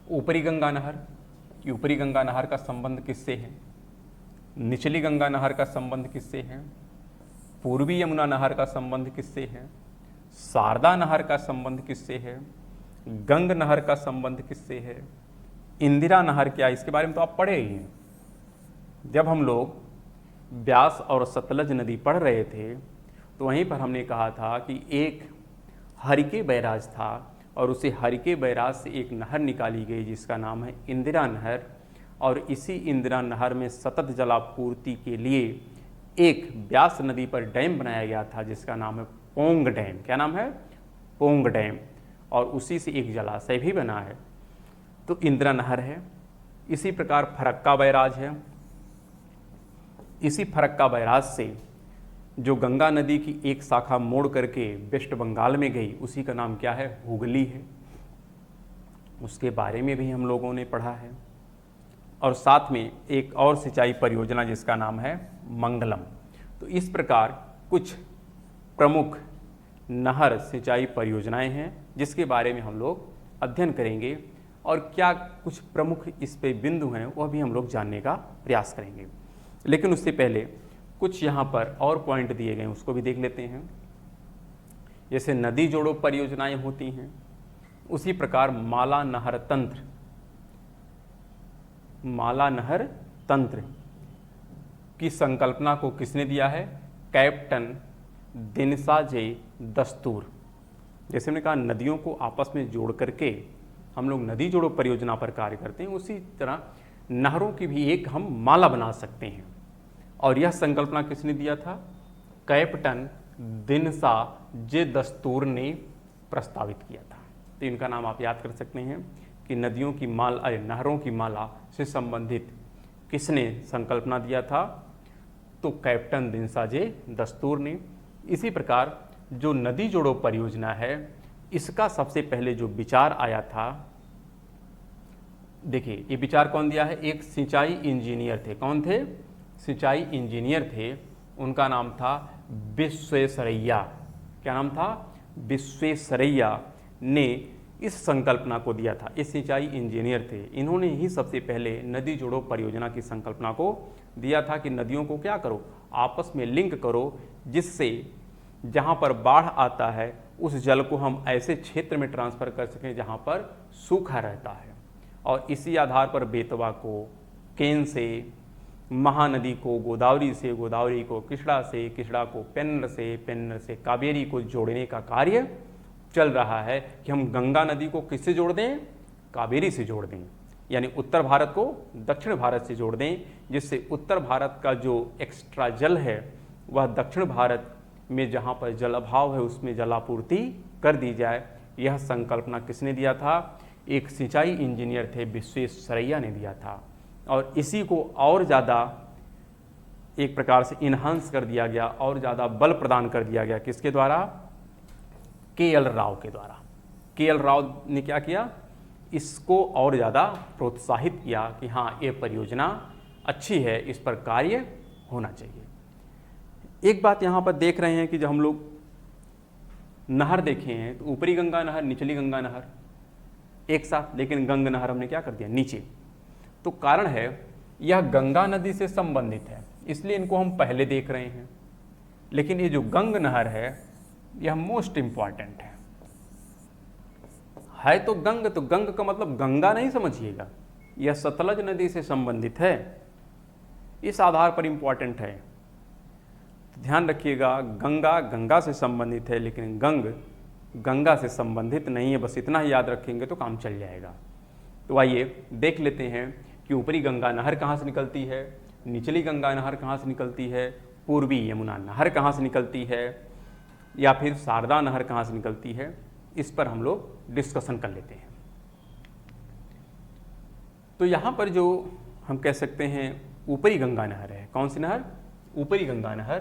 ऊपरी गंगा नहर, कि ऊपरी गंगा नहर का संबंध किससे है, निचली गंगा नहर का संबंध किससे है, पूर्वी यमुना नहर का संबंध किससे है, शारदा नहर का संबंध किससे है, गंग नहर का संबंध किससे है, इंदिरा नहर क्या, इसके बारे में तो आप पढ़े ही हैं। जब हम लोग ब्यास और सतलज नदी पढ़ रहे थे तो वहीं पर हमने कहा था कि एक हरिके बैराज था और उसे हरिके बैराज से एक नहर निकाली गई जिसका नाम है इंदिरा नहर, और इसी इंदिरा नहर में सतत जलापूर्ति के लिए एक ब्यास नदी पर डैम बनाया गया था जिसका नाम है पोंग डैम। क्या नाम है, पोंग डैम, और उसी से एक जलाशय भी बना है, तो इंदिरा नहर है। इसी प्रकार फरक्का बैराज है। इसी फरक्का बैराज से जो गंगा नदी की एक शाखा मोड़ करके वेस्ट बंगाल में गई उसी का नाम क्या है, हुगली है। उसके बारे में भी हम लोगों ने पढ़ा है। और साथ में एक और सिंचाई परियोजना जिसका नाम है मंगलम। तो इस प्रकार कुछ प्रमुख नहर सिंचाई परियोजनाएं हैं जिसके बारे में हम लोग अध्ययन करेंगे, और क्या कुछ प्रमुख इस पे बिंदु हैं वह भी हम लोग जानने का प्रयास करेंगे। लेकिन उससे पहले कुछ यहाँ पर और पॉइंट दिए गए उसको भी देख लेते हैं। जैसे नदी जोड़ो परियोजनाएं होती हैं, उसी प्रकार माला नहर तंत्र की संकल्पना को किसने दिया है, कैप्टन दिनसाजे दस्तूर। जैसे हमने कहा नदियों को आपस में जोड़ करके हम लोग नदी जोड़ो परियोजना पर कार्य करते हैं, उसी तरह नहरों की भी एक हम माला बना सकते हैं। और यह संकल्पना किसने दिया था, कैप्टन दिनसाजे दस्तूर ने प्रस्तावित किया था। तो इनका नाम आप याद कर सकते हैं कि नदियों की माला, नहरों की माला से संबंधित किसने संकल्पना दिया था, तो कैप्टन दिनसाजे दस्तूर ने। इसी प्रकार जो नदी जोड़ो परियोजना है इसका सबसे पहले जो विचार आया था, देखिए ये विचार कौन दिया है, एक सिंचाई इंजीनियर थे। कौन थे, सिंचाई इंजीनियर थे, उनका नाम था विश्वेश्वरैया। क्या नाम था, विश्वेश्वरैया ने इस संकल्पना को दिया था। ये सिंचाई इंजीनियर थे, इन्होंने ही सबसे पहले नदी जोड़ो परियोजना की संकल्पना को दिया था कि नदियों को क्या करो, आपस में लिंक करो, जिससे जहाँ पर बाढ़ आता है उस जल को हम ऐसे क्षेत्र में ट्रांसफ़र कर सकें जहाँ पर सूखा रहता है। और इसी आधार पर बेतवा को केन से, महानदी को गोदावरी से, गोदावरी को कृष्णा से, कृष्णा को पेन्नर से, पेन्नर से कावेरी को जोड़ने का कार्य चल रहा है कि हम गंगा नदी को किससे जोड़ दें, कावेरी से जोड़ दें, यानी उत्तर भारत को दक्षिण भारत से जोड़ दें, जिससे उत्तर भारत का जो एक्स्ट्रा जल है वह दक्षिण भारत में जहाँ पर जल अभाव है उसमें जलापूर्ति कर दी जाए। यह संकल्पना किसने दिया था? एक सिंचाई इंजीनियर थे विश्वेश्वरैया ने दिया था। और इसी को और ज़्यादा एक प्रकार से इन्हांस कर दिया गया और ज़्यादा बल प्रदान कर दिया गया, किसके द्वारा? के.एल. राव के द्वारा। के.एल. राव ने क्या किया? इसको और ज़्यादा प्रोत्साहित किया कि हाँ, ये परियोजना अच्छी है, इस पर कार्य होना चाहिए। एक बात यहाँ पर देख रहे हैं कि जब हम लोग नहर देखे हैं तो ऊपरी गंगा नहर, निचली गंगा नहर एक साथ, लेकिन गंग नहर हमने क्या कर दिया? नीचे। तो कारण है यह गंगा नदी से संबंधित है, इसलिए इनको हम पहले देख रहे हैं। लेकिन ये जो गंग नहर है यह मोस्ट इंपॉर्टेंट है तो गंग का मतलब गंगा नहीं समझिएगा, यह सतलज नदी से संबंधित है, इस आधार पर इंपॉर्टेंट है। तो ध्यान रखिएगा, गंगा गंगा से संबंधित है लेकिन गंग गंगा से संबंधित नहीं है, बस इतना ही याद रखेंगे तो काम चल जाएगा। तो आइए देख लेते हैं कि ऊपरी गंगा नहर कहाँ से निकलती है, निचली गंगा नहर कहाँ से निकलती है, पूर्वी यमुना नहर कहाँ से निकलती है, या फिर शारदा नहर कहाँ से निकलती है। इस पर हम लोग डिस्कशन कर लेते हैं। तो यहाँ पर जो हम कह सकते हैं ऊपरी गंगा नहर है, कौन सी नहर? ऊपरी गंगा नहर।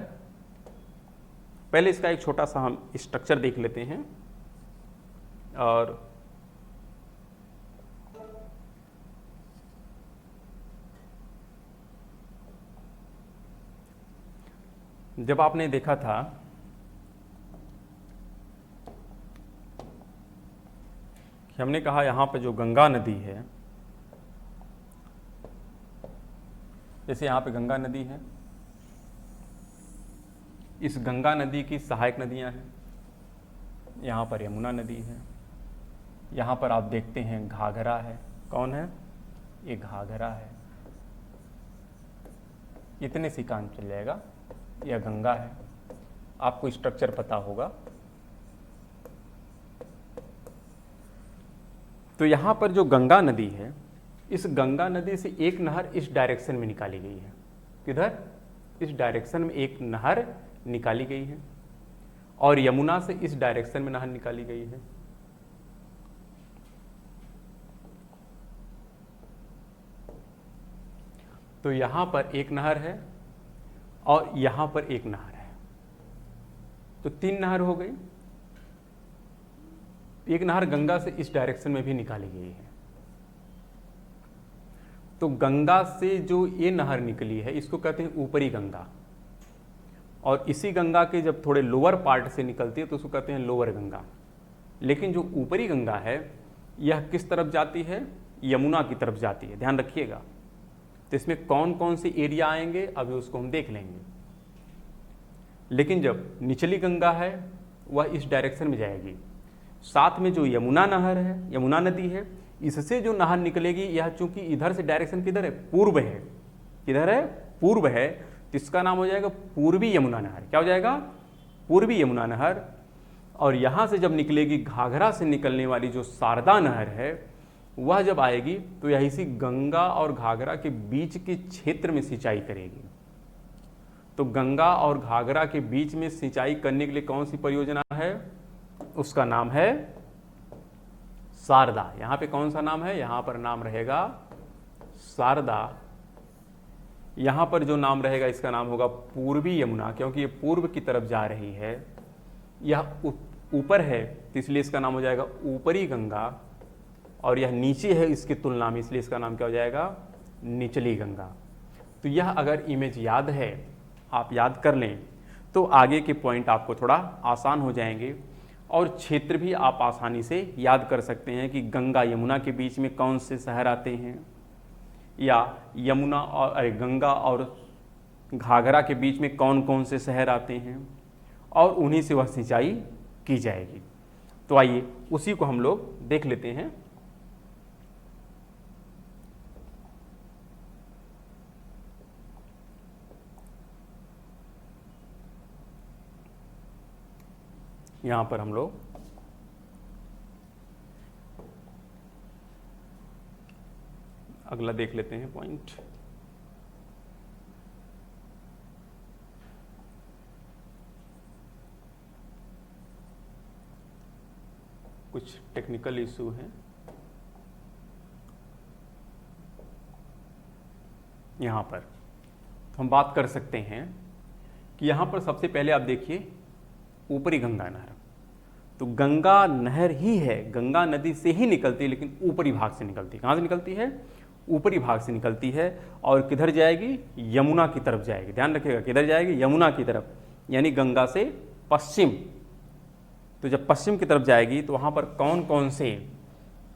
पहले इसका एक छोटा सा हम स्ट्रक्चर देख लेते हैं। और जब आपने देखा था कि हमने कहा यहाँ पर जो गंगा नदी है, जैसे यहाँ पे गंगा नदी है, इस गंगा नदी की सहायक नदियाँ हैं, यहाँ पर यमुना नदी है, यहाँ पर आप देखते हैं घाघरा है। कौन है? ये घाघरा है। इतने से काम चल जाएगा। यह गंगा है, आपको स्ट्रक्चर पता होगा। तो यहाँ पर जो गंगा नदी है, इस गंगा नदी से एक नहर इस डायरेक्शन में निकाली गई है। किधर? इस डायरेक्शन में एक नहर निकाली गई है, और यमुना से इस डायरेक्शन में नहर निकाली गई है। तो यहाँ पर एक नहर है और यहाँ पर एक नहर है, तो तीन नहर हो गई। एक नहर गंगा से इस डायरेक्शन में भी निकाली गई है। तो गंगा से जो ये नहर निकली है इसको कहते हैं ऊपरी गंगा, और इसी गंगा के जब थोड़े लोअर पार्ट से निकलती है तो उसको कहते हैं लोअर गंगा। लेकिन जो ऊपरी गंगा है यह किस तरफ जाती है? यमुना की तरफ जाती है, ध्यान रखिएगा। तो इसमें कौन कौन से एरिया आएंगे अभी उसको हम देख लेंगे। लेकिन जब निचली गंगा है वह इस डायरेक्शन में जाएगी, साथ में जो यमुना नहर है, यमुना नदी है, इससे जो नहर निकलेगी यह चूंकि इधर से डायरेक्शन किधर है? पूर्व है। किधर है? पूर्व है। तो इसका नाम हो जाएगा पूर्वी यमुना नहर। क्या हो जाएगा? पूर्वी यमुना नहर। और यहाँ से जब निकलेगी घाघरा से निकलने वाली जो शारदा नहर है, वह जब आएगी तो यह इसी गंगा और घाघरा के बीच के क्षेत्र में सिंचाई करेगी। तो गंगा और घाघरा के बीच में सिंचाई करने के लिए कौन सी परियोजना है? उसका नाम है शारदा। यहाँ पे कौन सा नाम है? यहाँ पर नाम रहेगा शारदा। यहाँ पर जो नाम रहेगा इसका नाम होगा पूर्वी यमुना, क्योंकि ये पूर्व की तरफ जा रही है। यह ऊपर है तो इसलिए इसका नाम हो जाएगा ऊपरी गंगा, और यह नीचे है इसकी तुलना में, इसलिए इसका नाम क्या हो जाएगा? निचली गंगा। तो यह अगर इमेज याद है, आप याद कर लें तो आगे के पॉइंट आपको थोड़ा आसान हो जाएंगे, और क्षेत्र भी आप आसानी से याद कर सकते हैं कि गंगा यमुना के बीच में कौन से शहर आते हैं, या यमुना और गंगा और घाघरा के बीच में कौन कौन से शहर आते हैं, और उन्हीं से वह सिंचाई की जाएगी। तो आइए उसी को हम लोग देख लेते हैं। यहां पर हम लोग अगला देख लेते हैं पॉइंट। कुछ टेक्निकल इशू है। यहां पर हम बात कर सकते हैं कि यहां पर सबसे पहले आप देखिए ऊपरी गंगा नहर। तो गंगा नहर ही है, गंगा नदी से ही निकलती है, लेकिन ऊपरी भाग से निकलती है। कहां से निकलती है? ऊपरी भाग से निकलती है। और किधर जाएगी? यमुना की तरफ जाएगी। ध्यान रखिएगा, किधर जाएगी? यमुना की तरफ, यानी गंगा से पश्चिम। तो जब पश्चिम की तरफ जाएगी तो वहाँ पर कौन कौन से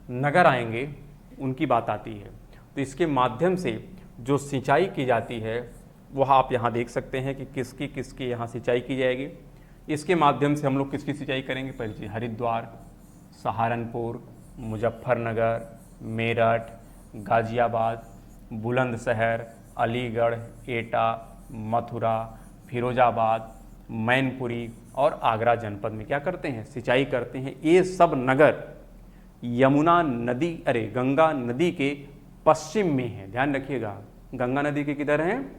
नगर आएंगे उनकी बात आती है। तो इसके माध्यम से जो सिंचाई की जाती है वह आप यहाँ देख सकते हैं कि किसकी किसकी यहाँ सिंचाई की जाएगी। इसके माध्यम से हम लोग किसकी सिंचाई करेंगे? पहली चीज़ हरिद्वार, सहारनपुर, मुजफ्फरनगर, मेरठ, गाजियाबाद, बुलंदशहर, अलीगढ़, एटा, मथुरा, फिरोजाबाद, मैनपुरी और आगरा जनपद में क्या करते हैं? सिंचाई करते हैं। ये सब नगर यमुना नदी गंगा नदी के पश्चिम में है। ध्यान रखिएगा, गंगा नदी के किधर हैं?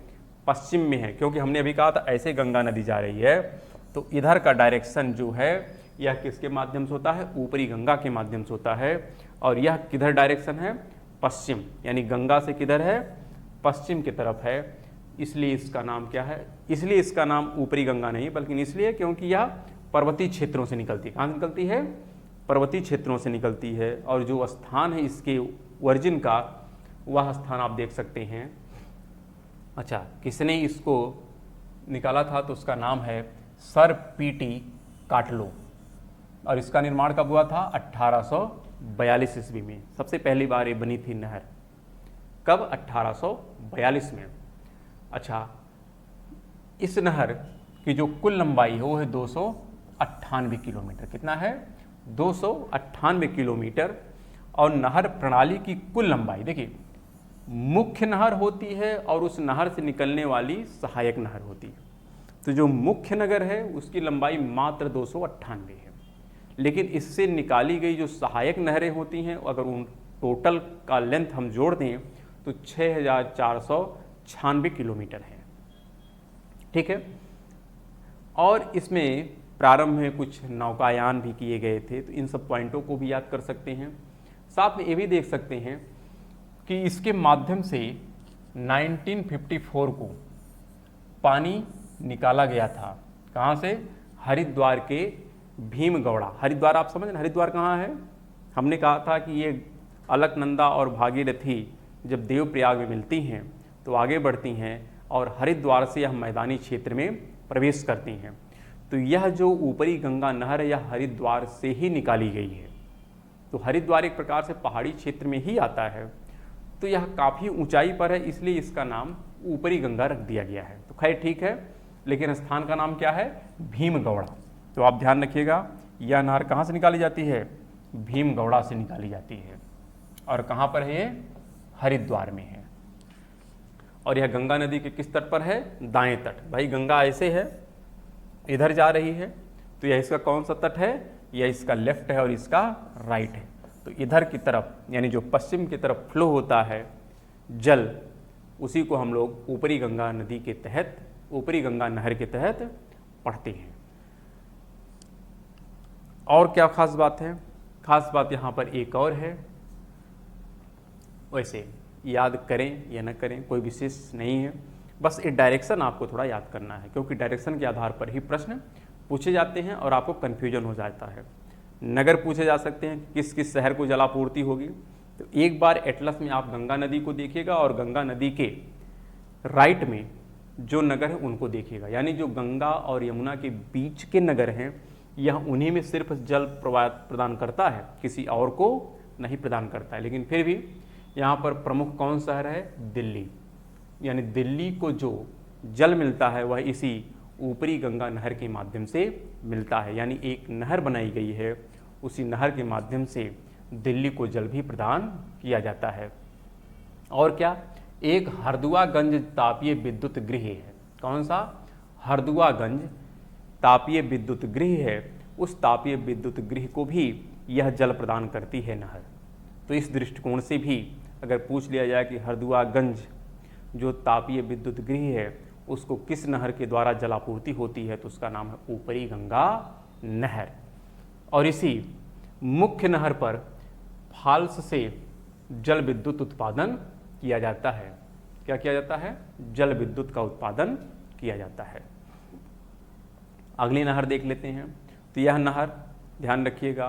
पश्चिम में है, क्योंकि हमने अभी कहा था ऐसे गंगा नदी जा रही है तो इधर का डायरेक्शन जो है यह किसके माध्यम से होता है? ऊपरी गंगा के माध्यम से होता है। और यह किधर डायरेक्शन है? पश्चिम, यानी गंगा से किधर है? पश्चिम की तरफ है। इसलिए इसका नाम क्या है? इसलिए इसका नाम ऊपरी गंगा नहीं, बल्कि इसलिए क्योंकि यह पर्वतीय क्षेत्रों से निकलती है। कहाँ से निकलती है? पर्वतीय क्षेत्रों से निकलती है। और जो स्थान है इसके ओरिजिन का, वह स्थान आप देख सकते हैं। अच्छा, किसने इसको निकाला था? तो उसका नाम है सर पीटी काटलो। और इसका निर्माण कब हुआ था? 1842 ईस्वी में सबसे पहली बार ये बनी थी नहर। कब? 1842 में। अच्छा, इस नहर की जो कुल लंबाई है वो है 298 किलोमीटर। कितना है? 298 किलोमीटर। और नहर प्रणाली की कुल लंबाई देखिए, मुख्य नहर होती है और उस नहर से निकलने वाली सहायक नहर होती है। तो जो मुख्य नगर है उसकी लंबाई मात्र 298 है, लेकिन इससे निकाली गई जो सहायक नहरें होती हैं, अगर उन टोटल का लेंथ हम जोड़ दें तो 6496 किलोमीटर है। ठीक है। और इसमें प्रारंभ में कुछ नौकायान भी किए गए थे, तो इन सब पॉइंटों को भी याद कर सकते हैं। साथ में ये भी देख सकते हैं कि इसके माध्यम से 1954 को पानी निकाला गया था। कहाँ से? हरिद्वार के भीमगौड़ा। हरिद्वार आप समझ रहे, हरिद्वार कहाँ है? हमने कहा था कि ये अलकनंदा और भागीरथी जब देवप्रयाग में मिलती हैं तो आगे बढ़ती हैं और हरिद्वार से यह मैदानी क्षेत्र में प्रवेश करती हैं। तो यह जो ऊपरी गंगा नहर है यह हरिद्वार से ही निकाली गई है। तो हरिद्वार एक प्रकार से पहाड़ी क्षेत्र में ही आता है, तो यह काफ़ी ऊंचाई पर है, इसलिए इसका नाम ऊपरी गंगा रख दिया गया है। तो खैर ठीक है, लेकिन स्थान का नाम क्या है? भीमगौड़ा। तो आप ध्यान रखिएगा, यह नहर कहाँ से निकाली जाती है? भीमगौड़ा से निकाली जाती है। और कहाँ पर है ये? हरिद्वार में है। और यह गंगा नदी के किस तट पर है? दाएं तट। भाई गंगा ऐसे है, इधर जा रही है, तो यह इसका कौन सा तट है? यह इसका लेफ्ट है और इसका राइट है। तो इधर की तरफ, यानी जो पश्चिम की तरफ फ्लो होता है जल, उसी को हम लोग ऊपरी गंगा नदी के तहत, ऊपरी गंगा नहर के तहत पढ़ते हैं। और क्या खास बात है? खास बात यहाँ पर एक और है। वैसे याद करें या न करें कोई विशेष नहीं है, बस एक डायरेक्शन आपको थोड़ा याद करना है, क्योंकि डायरेक्शन के आधार पर ही प्रश्न पूछे जाते हैं और आपको कन्फ्यूजन हो जाता है। नगर पूछे जा सकते हैं, किस किस शहर को जलापूर्ति होगी। तो एक बार एटलस में आप गंगा नदी को देखिएगा और गंगा नदी के राइट में जो नगर है उनको देखिएगा, यानी जो गंगा और यमुना के बीच के नगर हैं यह उन्हीं में सिर्फ जल प्रदान करता है, किसी और को नहीं प्रदान करता है। लेकिन फिर भी यहाँ पर प्रमुख कौन शहर है? दिल्ली। यानी दिल्ली को जो जल मिलता है वह इसी ऊपरी गंगा नहर के माध्यम से मिलता है। यानी एक नहर बनाई गई है उसी नहर के माध्यम से दिल्ली को जल भी प्रदान किया जाता है। और क्या, एक हरदुआगंज तापीय विद्युत गृह है। कौन सा? हरदुआगंज तापीय विद्युत गृह है। उस तापीय विद्युत गृह को भी यह जल प्रदान करती है नहर। तो इस दृष्टिकोण से भी अगर पूछ लिया जाए कि हरदुआगंज जो तापीय विद्युत गृह है उसको किस नहर के द्वारा जलापूर्ति होती है, तो उसका नाम है ऊपरी गंगा नहर। और इसी मुख्य नहर पर फाल्स से जल विद्युत उत्पादन किया जाता है। क्या किया जाता है? जल विद्युत का उत्पादन किया जाता है। अगली नहर देख लेते हैं। तो यह नहर, ध्यान रखिएगा,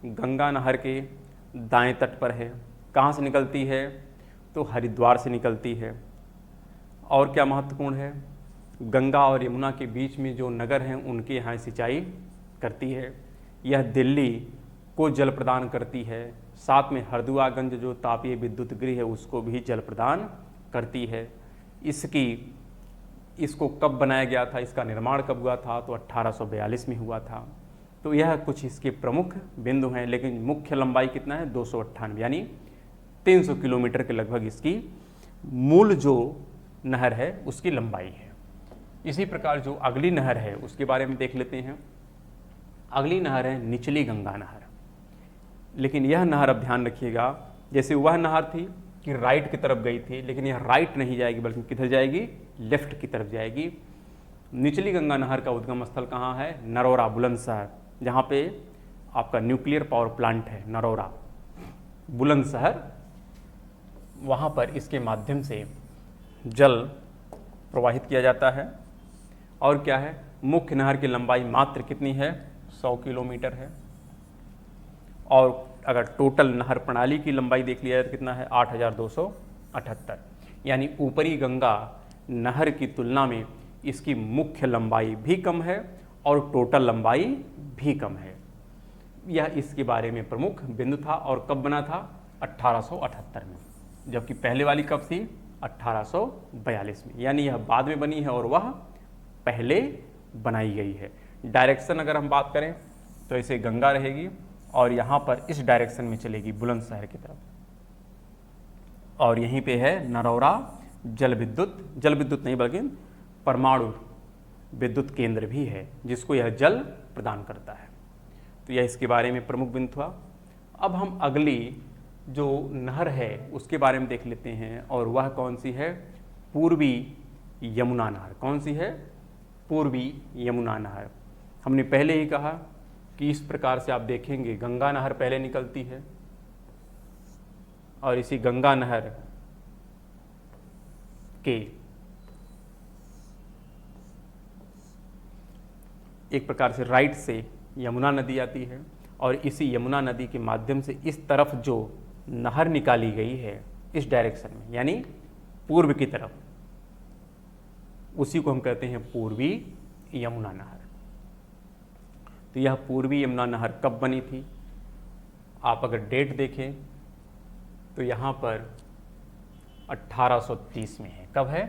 गंगा नहर के दाएं तट पर है। कहाँ से निकलती है? तो हरिद्वार से निकलती है। और क्या महत्वपूर्ण है, गंगा और यमुना के बीच में जो नगर हैं उनके यहाँ सिंचाई करती है। यह दिल्ली को जल प्रदान करती है। साथ में हरदुआगंज जो तापीय विद्युत गृह है उसको भी जल प्रदान करती है। इसको कब बनाया गया था, इसका निर्माण कब हुआ था? तो 1842 में हुआ था। तो यह कुछ इसके प्रमुख बिंदु हैं, लेकिन मुख्य लंबाई कितना है? 298, यानी 300 किलोमीटर के लगभग इसकी मूल जो नहर है उसकी लंबाई है। इसी प्रकार जो अगली नहर है उसके बारे में देख लेते हैं। अगली नहर है निचली गंगा नहर। लेकिन यह नहर, अब ध्यान रखिएगा, जैसे वह नहर थी कि राइट की तरफ गई थी, लेकिन यह राइट नहीं जाएगी बल्कि किधर जाएगी? लेफ्ट की तरफ जाएगी। निचली गंगा नहर का उद्गम स्थल कहाँ है? नरौरा, बुलंदशहर, जहाँ पे आपका न्यूक्लियर पावर प्लांट है नरौरा, बुलंदशहर। वहाँ पर इसके माध्यम से जल प्रवाहित किया जाता है। और क्या है, मुख्य नहर की लंबाई मात्र कितनी है? 100 किलोमीटर है। और अगर टोटल नहर प्रणाली की लंबाई देख लिया जाए तो कितना है? 8278, यानी ऊपरी गंगा नहर की तुलना में इसकी मुख्य लंबाई भी कम है और टोटल लंबाई भी कम है। यह इसके बारे में प्रमुख बिंदु था। और कब बना था? 1878 में, जबकि पहले वाली कब थी? 1842 में, यानी यह बाद में बनी है और वह पहले बनाई गई है। डायरेक्शन अगर हम बात करें तो ऐसे गंगा रहेगी और यहाँ पर इस डायरेक्शन में चलेगी बुलंदशहर की तरफ, और यहीं पे है नरौरा जल विद्युत नहीं बल्कि परमाणु विद्युत केंद्र भी है जिसको यह जल प्रदान करता है। तो यह इसके बारे में प्रमुख बिंदु था। अब हम अगली जो नहर है उसके बारे में देख लेते हैं, और वह कौन सी है? पूर्वी यमुना नहर। कौन सी है? पूर्वी यमुना नहर। हमने पहले ही कहा कि इस प्रकार से आप देखेंगे गंगा नहर पहले निकलती है और इसी गंगा नहर के एक प्रकार से राइट से यमुना नदी आती है, और इसी यमुना नदी के माध्यम से इस तरफ जो नहर निकाली गई है इस डायरेक्शन में, यानी पूर्व की तरफ, उसी को हम कहते हैं पूर्वी यमुना नहर। तो यह पूर्वी यमुना नहर कब बनी थी? आप अगर डेट देखें तो यहाँ पर 1830 में है। कब है?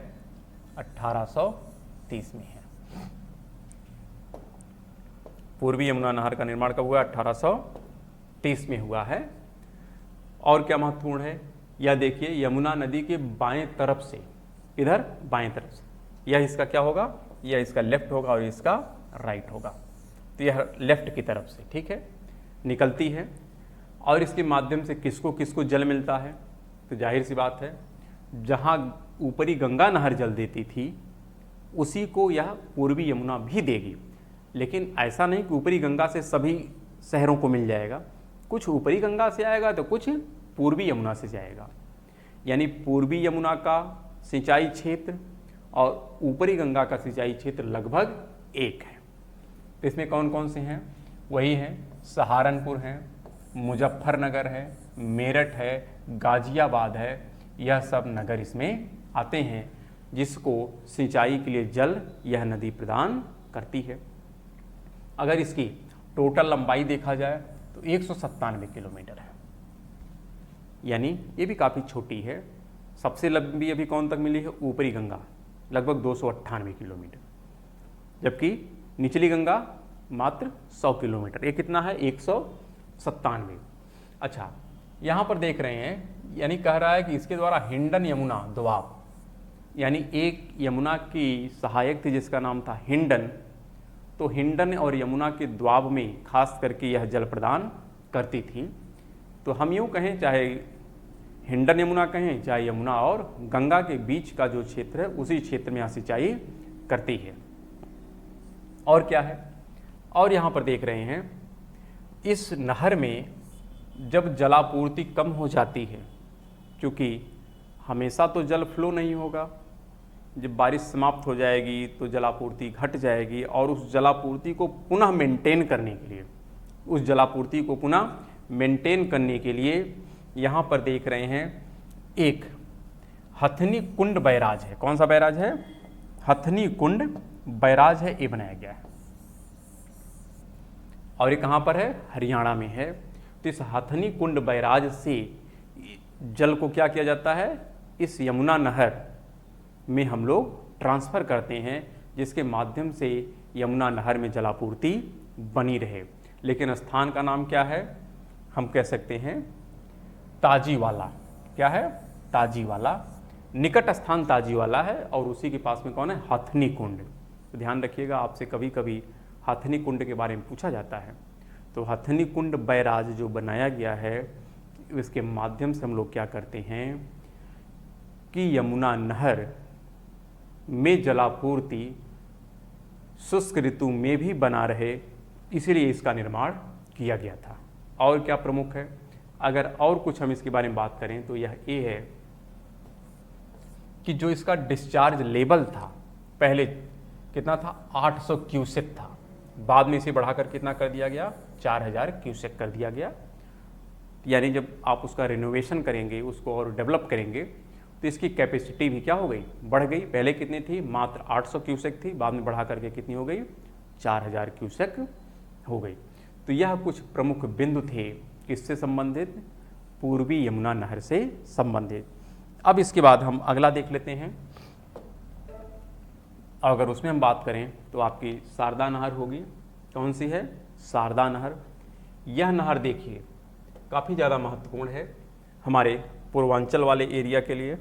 1830 में है। पूर्वी यमुना नहर का निर्माण कब हुआ? 1830 में हुआ है। और क्या महत्वपूर्ण है, यह देखिए यमुना नदी के बाएं तरफ से, इधर बाएं तरफ से, यह इसका क्या होगा? यह इसका लेफ्ट होगा और इसका राइट होगा। तो यह लेफ्ट की तरफ से, ठीक है, निकलती है। और इसके माध्यम से किसको किसको जल मिलता है? तो जाहिर सी बात है, जहाँ ऊपरी गंगा नहर जल देती थी उसी को यह पूर्वी यमुना भी देगी। लेकिन ऐसा नहीं कि ऊपरी गंगा से सभी शहरों को मिल जाएगा, कुछ ऊपरी गंगा से आएगा तो कुछ पूर्वी यमुना से जाएगा। यानी पूर्वी यमुना का सिंचाई क्षेत्र और ऊपरी गंगा का सिंचाई क्षेत्र लगभग एक है। तो इसमें कौन कौन से हैं? वही हैं, सहारनपुर है, मुजफ्फरनगर है, मेरठ है, गाजियाबाद है, यह सब नगर इसमें आते हैं जिसको सिंचाई के लिए जल यह नदी प्रदान करती है। अगर इसकी टोटल लंबाई देखा जाए तो 197 किलोमीटर है, यानी ये भी काफ़ी छोटी है। सबसे लंबी अभी कौन तक मिली है? ऊपरी गंगा, लगभग 298 किलोमीटर, जबकि निचली गंगा मात्र 100 किलोमीटर। ये कितना है? 97। अच्छा, यहाँ पर देख रहे हैं, यानी कह रहा है कि इसके द्वारा हिंडन यमुना दोआब, यानी एक यमुना की सहायक थी जिसका नाम था हिंडन, तो हिंडन और यमुना के द्वाब में खास करके यह जल प्रदान करती थी। तो हम यूँ कहें, चाहे हिंडन यमुना कहें, चाहे यमुना और गंगा के बीच का जो क्षेत्र है उसी क्षेत्र में यहाँ सिंचाई करती है। और क्या है, और यहाँ पर देख रहे हैं, इस नहर में जब जलापूर्ति कम हो जाती है, क्योंकि हमेशा तो जल फ्लो नहीं होगा, जब बारिश समाप्त हो जाएगी तो जलापूर्ति घट जाएगी, और उस जलापूर्ति को पुनः मेंटेन करने के लिए, उस जलापूर्ति को पुनः मेंटेन करने के लिए यहाँ पर देख रहे हैं एक हथनी कुंड बैराज है। कौन सा बैराज है? हथनी कुंड बैराज है, ये बनाया गया है, और ये कहाँ पर है? हरियाणा में है। तो इस हथनी कुंड बैराज से जल को क्या किया जाता है? इस यमुना नहर में हम लोग ट्रांसफ़र करते हैं, जिसके माध्यम से यमुना नहर में जलापूर्ति बनी रहे। लेकिन स्थान का नाम क्या है? हम कह सकते हैं ताजीवाला। क्या है? ताजीवाला। निकट स्थान ताजीवाला है, और उसी के पास में कौन है? हथनी कुंड। तो ध्यान रखिएगा, आपसे कभी कभी हथनी कुंड के बारे में पूछा जाता है। तो हथनी कुंड बैराज जो बनाया गया है, इसके माध्यम से हम लोग क्या करते हैं कि यमुना नहर में जलापूर्ति शुष्क ऋतु में भी बना रहे, इसीलिए इसका निर्माण किया गया था। और क्या प्रमुख है? अगर और कुछ हम इसके बारे में बात करें तो यह ये है कि जो इसका डिस्चार्ज लेवल था, पहले कितना था? 800 क्यूसेक था, बाद में इसे बढ़ाकर कितना कर दिया गया? 4000 क्यूसेक कर दिया गया। यानी जब आप उसका रिनोवेशन करेंगे, उसको और डेवलप करेंगे, तो इसकी कैपेसिटी भी क्या हो गई? बढ़ गई। पहले कितनी थी? मात्र 800 क्यूसेक थी, बाद में बढ़ा करके कितनी हो गई? 4000 क्यूसेक हो गई। तो यह कुछ प्रमुख बिंदु थे किससे संबंधित? पूर्वी यमुना नहर से संबंधित। अब इसके बाद हम अगला देख लेते हैं। अगर उसमें हम बात करें तो आपकी शारदा नहर होगी। कौन सी है? शारदा नहर। यह नहर देखिए काफ़ी ज़्यादा महत्वपूर्ण है हमारे पूर्वांचल वाले एरिया के लिए,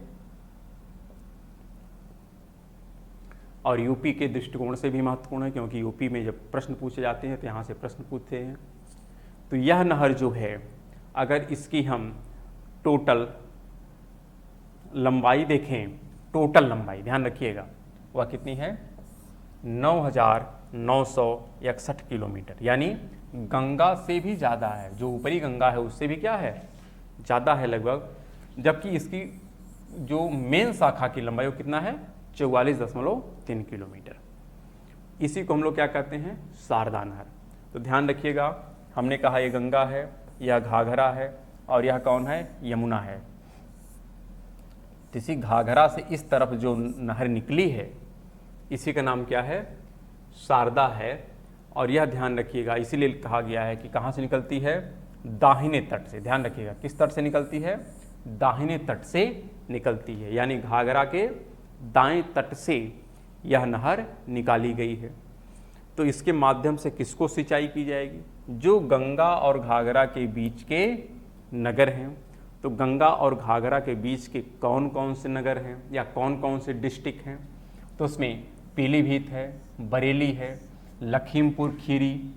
और यूपी के दृष्टिकोण से भी महत्वपूर्ण है, क्योंकि यूपी में जब प्रश्न पूछे जाते हैं तो यहाँ से प्रश्न पूछते हैं। तो यह नहर जो है, अगर इसकी हम टोटल लंबाई देखें, टोटल लंबाई ध्यान रखिएगा, वह कितनी है? 9961 किलोमीटर, यानी गंगा से भी ज़्यादा है। जो ऊपरी गंगा है उससे भी क्या है? ज़्यादा है लगभग। जबकि इसकी जो मेन शाखा की लंबाई वो कितना है? 44.3 किलोमीटर। इसी को हम लोग क्या कहते हैं? शारदा नहर। तो ध्यान रखिएगा, हमने कहा ये गंगा है, यह घाघरा है, और यह कौन है? यमुना है। तो इसी घाघरा से इस तरफ जो नहर निकली है, इसी का नाम क्या है? शारदा है। और यह ध्यान रखिएगा, इसीलिए कहा गया है कि कहाँ से निकलती है? दाहिने तट से। ध्यान रखिएगा, किस तट से निकलती है? दाहिने तट से निकलती है, यानी घाघरा के दाएं तट से यह नहर निकाली गई है। तो इसके माध्यम से किसको सिंचाई की जाएगी? जो गंगा और घाघरा के बीच के नगर हैं। तो गंगा और घाघरा के बीच के कौन कौन से नगर हैं या कौन कौन से डिस्ट्रिक्ट हैं? तो उसमें पीलीभीत है, बरेली है, लखीमपुर खीरी,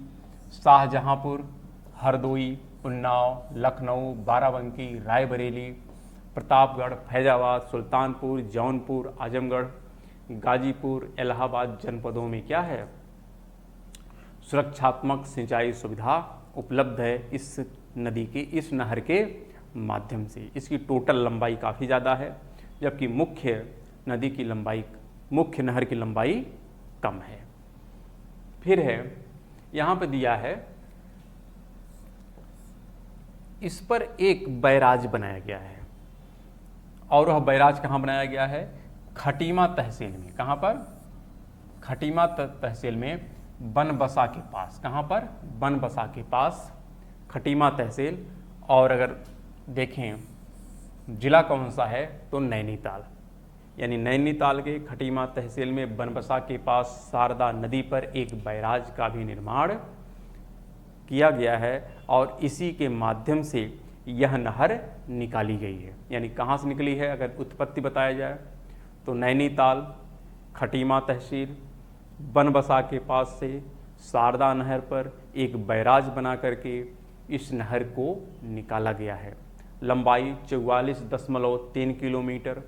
शाहजहांपुर, हरदोई, उन्नाव, लखनऊ, बाराबंकी, रायबरेली, प्रतापगढ़, फैजाबाद, सुल्तानपुर, जौनपुर, आजमगढ़, गाजीपुर, इलाहाबाद जनपदों में क्या है? सुरक्षात्मक सिंचाई सुविधा उपलब्ध है इस नदी के, इस नहर के माध्यम से। इसकी टोटल लंबाई काफ़ी ज़्यादा है, जबकि मुख्य नदी की लंबाई, मुख्य नहर की लंबाई कम है। फिर है, यहाँ पर दिया है, इस पर एक बैराज बनाया गया है, और वह बैराज कहाँ बनाया गया है? खटीमा तहसील में। कहाँ पर? खटीमा तहसील में, बनबसा के पास। कहाँ पर? बनबसा के पास खटीमा तहसील। और अगर देखें जिला कौन सा है, तो नैनीताल, यानी नैनीताल के खटीमा तहसील में बनबसा के पास शारदा नदी पर एक बैराज का भी निर्माण किया गया है और इसी के माध्यम से यह नहर निकाली गई है। यानी कहाँ से निकली है अगर उत्पत्ति बताया जाए तो नैनीताल खटीमा तहसील बनबसा के पास से शारदा नहर पर एक बैराज बना करके इस नहर को निकाला गया है। लंबाई 44.3 किलोमीटर,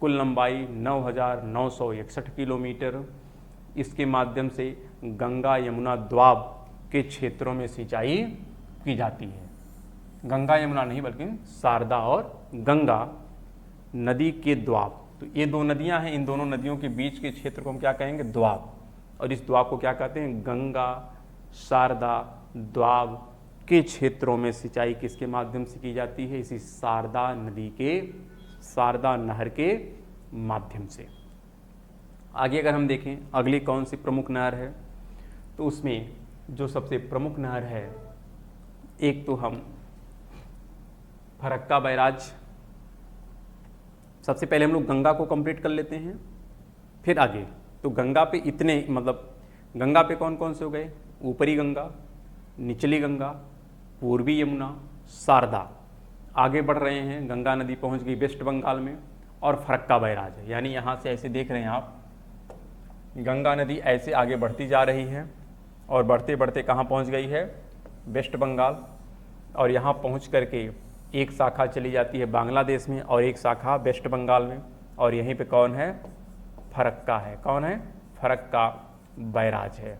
कुल लंबाई 9,961 किलोमीटर। इसके माध्यम से गंगा यमुना द्वाब के क्षेत्रों में सिंचाई की जाती है। गंगा यमुना नहीं बल्कि शारदा और गंगा नदी के द्वाब, तो ये दो नदियां हैं, इन दोनों नदियों के बीच के क्षेत्र को हम क्या कहेंगे, द्वाब। और इस द्वाब को क्या कहते हैं, गंगा शारदा द्वाब के क्षेत्रों में सिंचाई किसके माध्यम से की जाती है, इसी शारदा नदी के, शारदा नहर के माध्यम से। आगे अगर हम देखें अगली कौन सी प्रमुख नहर है, तो उसमें जो सबसे प्रमुख नहर है, एक तो हम फरक्का बैराज, सबसे पहले हम लोग गंगा को कंप्लीट कर लेते हैं, फिर आगे। तो गंगा पे इतने, मतलब गंगा पे कौन कौन से हो गए, ऊपरी गंगा, निचली गंगा, पूर्वी यमुना, शारदा। आगे बढ़ रहे हैं, गंगा नदी पहुंच गई वेस्ट बंगाल में और फरक्का बैराज है। यानी यहाँ से ऐसे देख रहे हैं आप, गंगा नदी ऐसे आगे बढ़ती जा रही है और बढ़ते बढ़ते कहाँ पहुँच गई है, वेस्ट बंगाल। और यहाँ पहुँच करके एक शाखा चली जाती है बांग्लादेश में और एक शाखा वेस्ट बंगाल में, और यहीं पे कौन है, फरक्का है। कौन है, फरक्का बैराज है।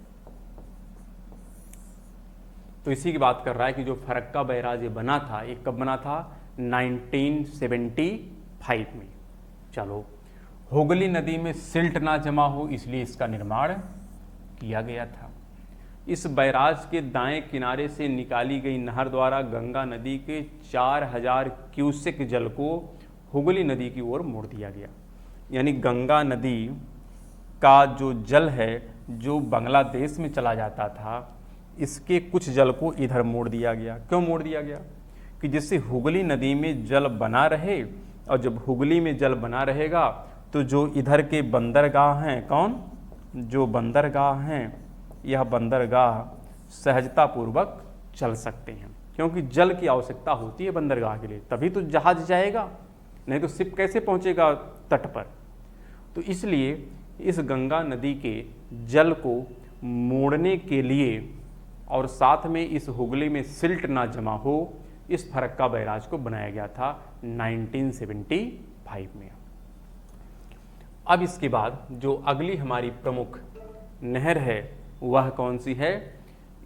तो इसी की बात कर रहा है कि जो फरक्का बैराज ये बना था, ये कब बना था, 1975 में। चलो, हुगली नदी में सिल्ट ना जमा हो इसलिए इसका निर्माण किया गया था। इस बैराज के दाएं किनारे से निकाली गई नहर द्वारा गंगा नदी के 4000 क्यूसेक जल को हुगली नदी की ओर मोड़ दिया गया। यानी गंगा नदी का जो जल है जो बांग्लादेश में चला जाता था, इसके कुछ जल को इधर मोड़ दिया गया। क्यों मोड़ दिया गया, कि जिससे हुगली नदी में जल बना रहे, और जब हुगली में जल बना रहेगा तो जो इधर के बंदरगाह हैं, कौन, जो बंदरगाह हैं, यह बंदरगाह सहजतापूर्वक चल सकते हैं, क्योंकि जल की आवश्यकता होती है बंदरगाह के लिए, तभी तो जहाज जाएगा, नहीं तो शिप कैसे पहुंचेगा तट पर। तो इसलिए इस गंगा नदी के जल को मोड़ने के लिए और साथ में इस हुगली में सिल्ट ना जमा हो, इस फरक्का बैराज को बनाया गया था 1975 में। अब इसके बाद जो अगली हमारी प्रमुख नहर है वह कौन सी है,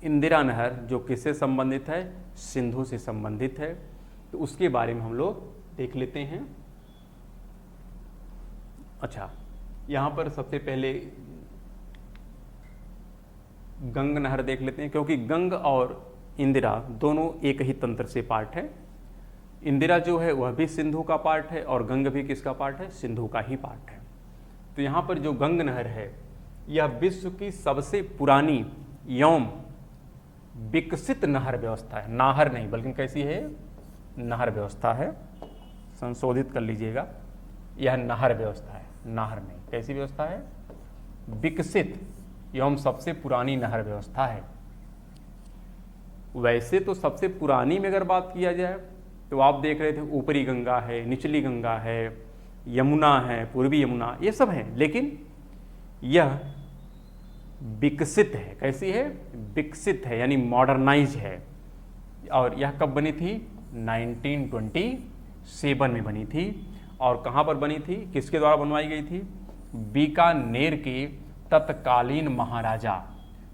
इंदिरा नहर, जो किससे संबंधित है, सिंधु से संबंधित है। तो उसके बारे में हम लोग देख लेते हैं। अच्छा, यहाँ पर सबसे पहले गंग नहर देख लेते हैं, क्योंकि गंग और इंदिरा दोनों एक ही तंत्र से पार्ट है। इंदिरा जो है वह भी सिंधु का पार्ट है और गंग भी किसका पार्ट है, सिंधु का ही पार्ट है। तो यहाँ पर जो गंग नहर है यह विश्व की सबसे पुरानी एवं विकसित नहर व्यवस्था है। नाहर नहीं बल्कि कैसी है, नहर व्यवस्था है, संशोधित कर लीजिएगा, यह नहर व्यवस्था है, नाहर नहीं। कैसी व्यवस्था है, विकसित एवं सबसे पुरानी नहर व्यवस्था है। वैसे तो सबसे पुरानी में अगर बात किया जाए तो आप देख रहे थे ऊपरी गंगा है, निचली गंगा है, यमुना है, पूर्वी यमुना, ये सब है, लेकिन यह विकसित है। कैसी है, विकसित है, यानी मॉडर्नाइज है। और यह कब बनी थी, 1927 में बनी थी। और कहाँ पर बनी थी, किसके द्वारा बनवाई गई थी, बीकानेर के तत्कालीन महाराजा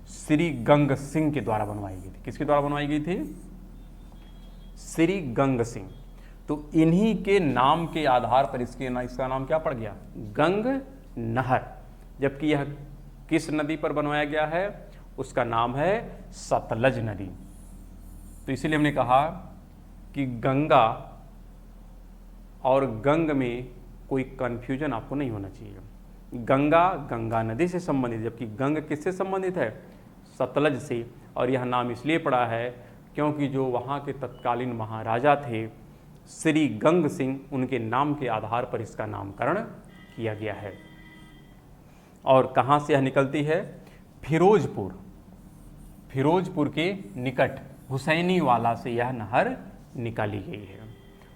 श्री गंग सिंह के द्वारा बनवाई गई थी। किसके द्वारा बनवाई गई थी, श्री गंग सिंह। तो इन्हीं के नाम के आधार पर इसका नाम क्या पड़ गया, गंग नहर। जबकि यह किस नदी पर बनवाया गया है, उसका नाम है सतलज नदी। तो इसीलिए हमने कहा कि गंगा और गंग में कोई कंफ्यूजन आपको नहीं होना चाहिए। गंगा गंगा नदी से संबंधित, जबकि गंग किससे संबंधित है, सतलज से। और यह नाम इसलिए पड़ा है क्योंकि जो वहाँ के तत्कालीन महाराजा थे श्री गंग सिंह, उनके नाम के आधार पर इसका नामकरण किया गया है। और कहाँ से यह निकलती है, फिरोजपुर फिरोजपुर के निकट हुसैनी वाला से यह नहर निकाली गई है।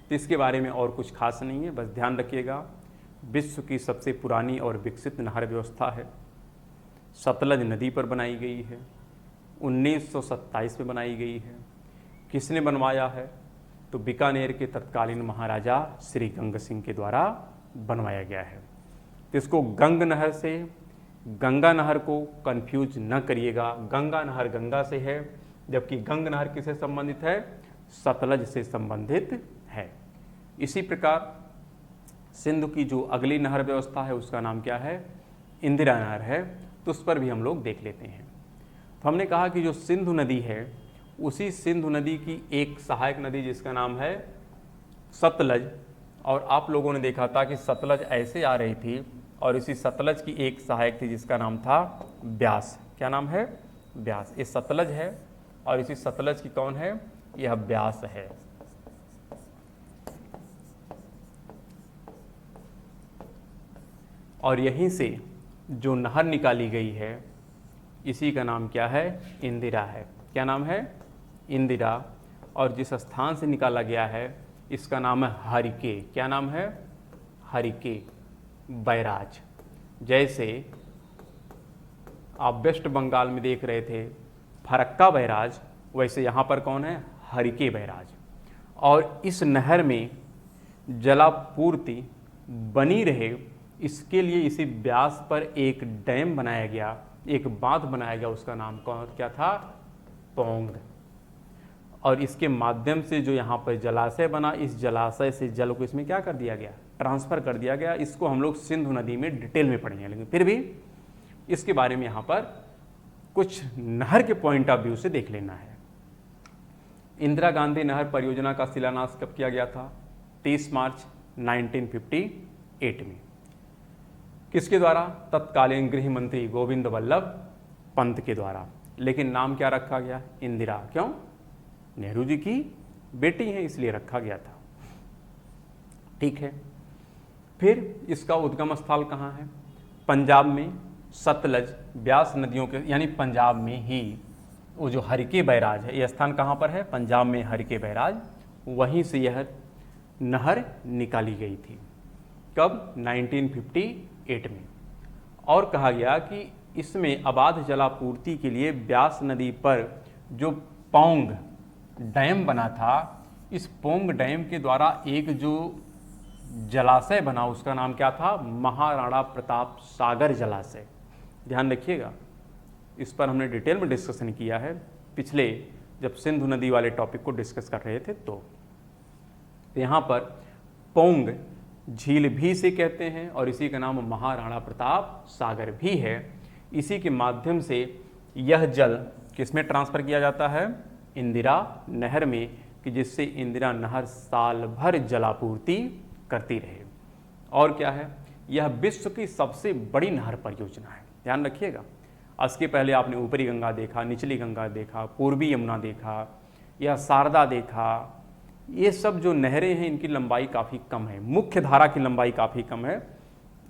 तो इसके बारे में और कुछ खास नहीं है, बस ध्यान रखिएगा विश्व की सबसे पुरानी और विकसित नहर व्यवस्था है, सतलज नदी पर बनाई गई है, 1927 में बनाई गई है। किसने बनवाया है? तो बीकानेर के तत्कालीन महाराजा श्री गंग सिंह के द्वारा बनवाया गया है। तो इसको गंग नहर से, गंगा नहर को कंफ्यूज न करिएगा, गंगा नहर गंगा से है, जबकि गंग नहर किससे संबंधित है? सतलज से संबंधित है। इसी प्रकार सिंधु की जो अगली नहर व्यवस्था है उसका नाम क्या है? इंदिरा नहर है, तो उस पर भी हम लोग देख लेते हैं। तो हमने कहा कि जो सिंधु नदी है उसी सिंधु नदी की एक सहायक नदी जिसका नाम है सतलज, और आप लोगों ने देखा था कि सतलज ऐसे आ रही थी और इसी सतलज की एक सहायक थी जिसका नाम था ब्यास। क्या नाम है? ब्यास। ये सतलज है और इसी सतलज की कौन है? यह ब्यास है। और यहीं से जो नहर निकाली गई है इसी का नाम क्या है? इंदिरा है। क्या नाम है? इंदिरा। और जिस स्थान से निकाला गया है इसका नाम है हरिके। क्या नाम है? हरिके बैराज। जैसे आप वेस्ट बंगाल में देख रहे थे फरक्का बैराज, वैसे यहाँ पर कौन है? हरिके बैराज। और इस नहर में जलापूर्ति बनी रहे इसके लिए इसी ब्यास पर एक डैम बनाया गया, एक बांध बनाया गया, उसका नाम क्या था? पोंग। और इसके माध्यम से जो यहाँ पर जलाशय बना, इस जलाशय से जल को इसमें क्या कर दिया गया? ट्रांसफ़र कर दिया गया। इसको हम लोग सिंधु नदी में डिटेल में पढ़ेंगे, लेकिन फिर भी इसके बारे में यहाँ पर कुछ नहर के पॉइंट ऑफ व्यू से देख लेना है। इंदिरा गांधी नहर परियोजना का शिलान्यास कब किया गया था? 30 मार्च 1958 में। किसके द्वारा? तत्कालीन गृह मंत्री गोविंद वल्लभ पंत के द्वारा। लेकिन नाम क्या रखा गया? इंदिरा। क्यों? नेहरू जी की बेटी है इसलिए रखा गया था। ठीक है। फिर इसका उद्गम स्थल कहाँ है? पंजाब में सतलज ब्यास नदियों के, यानी पंजाब में ही वो जो हरिके बैराज है, यह स्थान कहाँ पर है? पंजाब में हरिके बैराज, वहीं से यह नहर निकाली गई थी। कब? 1958 में। और कहा गया कि इसमें अबाध जलापूर्ति के लिए ब्यास नदी पर जो पोंग डैम बना था, इस पोंग डैम के द्वारा एक जो जलाशय बना उसका नाम क्या था? महाराणा प्रताप सागर जलाशय। ध्यान रखिएगा, इस पर हमने डिटेल में डिस्कशन किया है पिछले जब सिंधु नदी वाले टॉपिक को डिस्कस कर रहे थे। तो यहाँ पर पोंग झील भी से कहते हैं और इसी का नाम महाराणा प्रताप सागर भी है। इसी के माध्यम से यह जल किसमें ट्रांसफ़र किया जाता है? इंदिरा नहर में, कि जिससे इंदिरा नहर साल भर जलापूर्ति करती रहे। और क्या है? यह विश्व की सबसे बड़ी नहर परियोजना है। ध्यान रखिएगा, इसके पहले आपने ऊपरी गंगा देखा, निचली गंगा देखा, पूर्वी यमुना देखा, या शारदा देखा। ये सब जो नहरें हैं इनकी लंबाई काफ़ी कम है, मुख्य धारा की लंबाई काफ़ी कम है।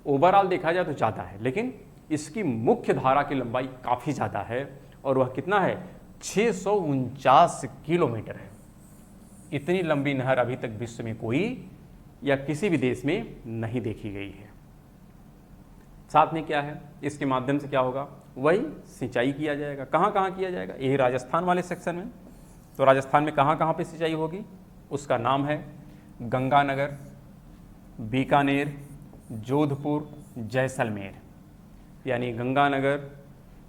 ओवरऑल देखा जाए तो ज़्यादा है, लेकिन इसकी मुख्य धारा की लंबाई काफ़ी ज़्यादा है और वह कितना है? 649 किलोमीटर है। इतनी लंबी नहर अभी तक विश्व में कोई या किसी भी देश में नहीं देखी गई है। साथ में क्या है? इसके माध्यम से क्या होगा? वही सिंचाई किया जाएगा। कहाँ कहाँ किया जाएगा? यही राजस्थान वाले सेक्शन में। तो राजस्थान में कहाँ कहाँ पे सिंचाई होगी? उसका नाम है गंगानगर, बीकानेर, जोधपुर, जैसलमेर। यानी गंगानगर,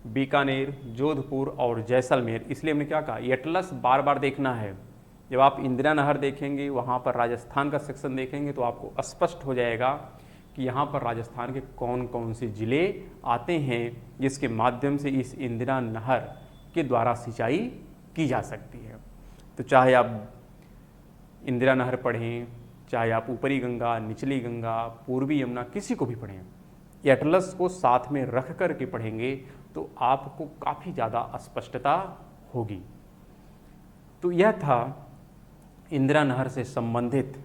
बीकानेर, जोधपुर और जैसलमेर। इसलिए हमने क्या कहा? ये एटलस बार बार देखना है। जब आप इंदिरा नहर देखेंगे, वहाँ पर राजस्थान का सेक्शन देखेंगे, तो आपको स्पष्ट हो जाएगा कि यहाँ पर राजस्थान के कौन कौन से ज़िले आते हैं जिसके माध्यम से इस इंदिरा नहर के द्वारा सिंचाई की जा सकती है। तो चाहे आप इंदिरा नहर पढ़ें, चाहे आप ऊपरी गंगा, निचली गंगा, पूर्वी यमुना, किसी को भी पढ़ें, एटलस को साथ में रख कर के पढ़ेंगे तो आपको काफ़ी ज़्यादा स्पष्टता होगी। तो यह था इंदिरा नहर से संबंधित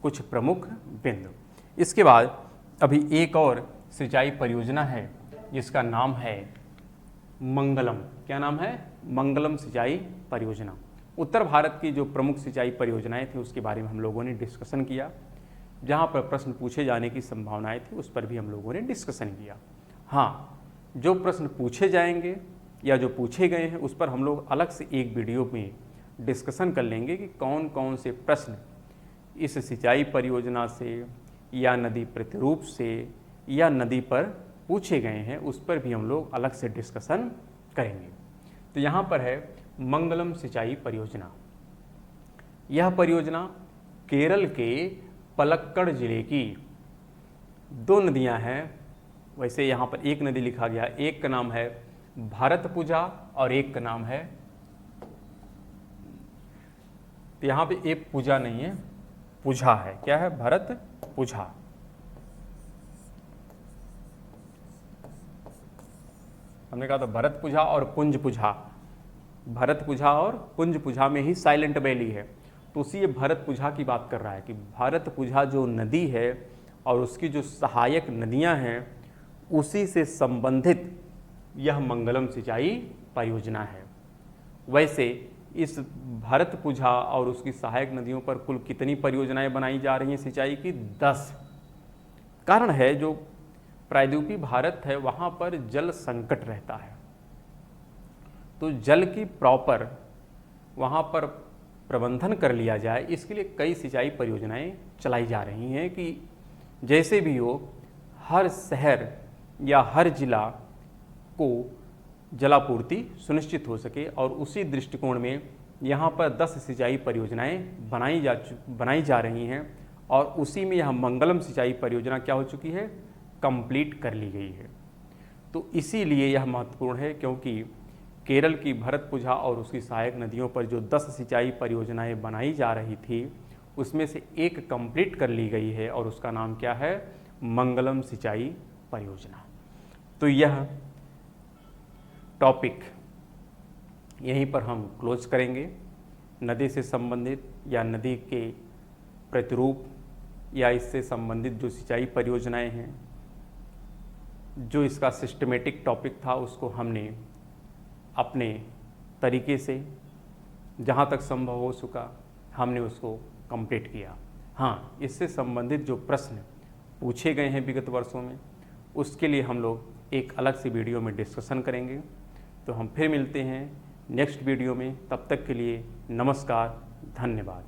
कुछ प्रमुख बिंदु। इसके बाद अभी एक और सिंचाई परियोजना है जिसका नाम है मंगलम। क्या नाम है? मंगलम सिंचाई परियोजना। उत्तर भारत की जो प्रमुख सिंचाई परियोजनाएं थी उसके बारे में हम लोगों ने डिस्कशन किया। जहाँ पर प्रश्न पूछे जाने की संभावनाएं थी उस पर भी हम लोगों ने डिस्कशन किया। हाँ, जो प्रश्न पूछे जाएंगे या जो पूछे गए हैं उस पर हम लोग अलग से एक वीडियो में डिस्कशन कर लेंगे कि कौन कौन से प्रश्न इस सिंचाई परियोजना से या नदी प्रतिरूप से या नदी पर पूछे गए हैं, उस पर भी हम लोग अलग से डिस्कशन करेंगे। तो यहाँ पर है मंगलम सिंचाई परियोजना। यह परियोजना केरल के पलक्कड़ जिले की 2 नदियाँ हैं। वैसे यहाँ पर एक नदी लिखा गया, एक का नाम है भरतपुझा और एक का नाम है, तो यहाँ पे एक पूजा नहीं है, पुझा है। क्या है? भरतपुझा। हमने कहा था भरतपुझा और पुंजपुझा। भरतपुझा और पुंजपुझा में ही साइलेंट वैली है, तो उसी ये भरतपुझा की बात कर रहा है कि भरतपुझा जो नदी है और उसकी जो सहायक नदियां हैं उसी से संबंधित यह मंगलम सिंचाई परियोजना है। वैसे इस भरतपुझा और उसकी सहायक नदियों पर कुल कितनी परियोजनाएं बनाई जा रही हैं सिंचाई की? 10। कारण है जो प्रायद्वीपीय भारत है वहाँ पर जल संकट रहता है, तो जल की प्रॉपर वहाँ पर प्रबंधन कर लिया जाए, इसके लिए कई सिंचाई परियोजनाएं चलाई जा रही हैं कि जैसे भी हो हर शहर या हर जिला को जलापूर्ति सुनिश्चित हो सके। और उसी दृष्टिकोण में यहाँ पर 10 सिंचाई परियोजनाएं बनाई जा रही हैं और उसी में यह मंगलम सिंचाई परियोजना क्या हो चुकी है? कंप्लीट कर ली गई है। तो इसीलिए यह महत्वपूर्ण है क्योंकि केरल की भरतपुझा और उसकी सहायक नदियों पर जो 10 सिंचाई परियोजनाएं बनाई जा रही थी उसमें से एक कंप्लीट कर ली गई है और उसका नाम क्या है? मंगलम सिंचाई परियोजना। तो यह टॉपिक यहीं पर हम क्लोज करेंगे। नदी से संबंधित या नदी के प्रतिरूप या इससे संबंधित जो सिंचाई परियोजनाएं हैं, जो इसका सिस्टमेटिक टॉपिक था उसको हमने अपने तरीके से जहाँ तक संभव हो सका हमने उसको कंप्लीट किया। हाँ, इससे संबंधित जो प्रश्न पूछे गए हैं विगत वर्षों में उसके लिए हम लोग एक अलग सी वीडियो में डिस्कशन करेंगे। तो हम फिर मिलते हैं नेक्स्ट वीडियो में, तब तक के लिए नमस्कार, धन्यवाद।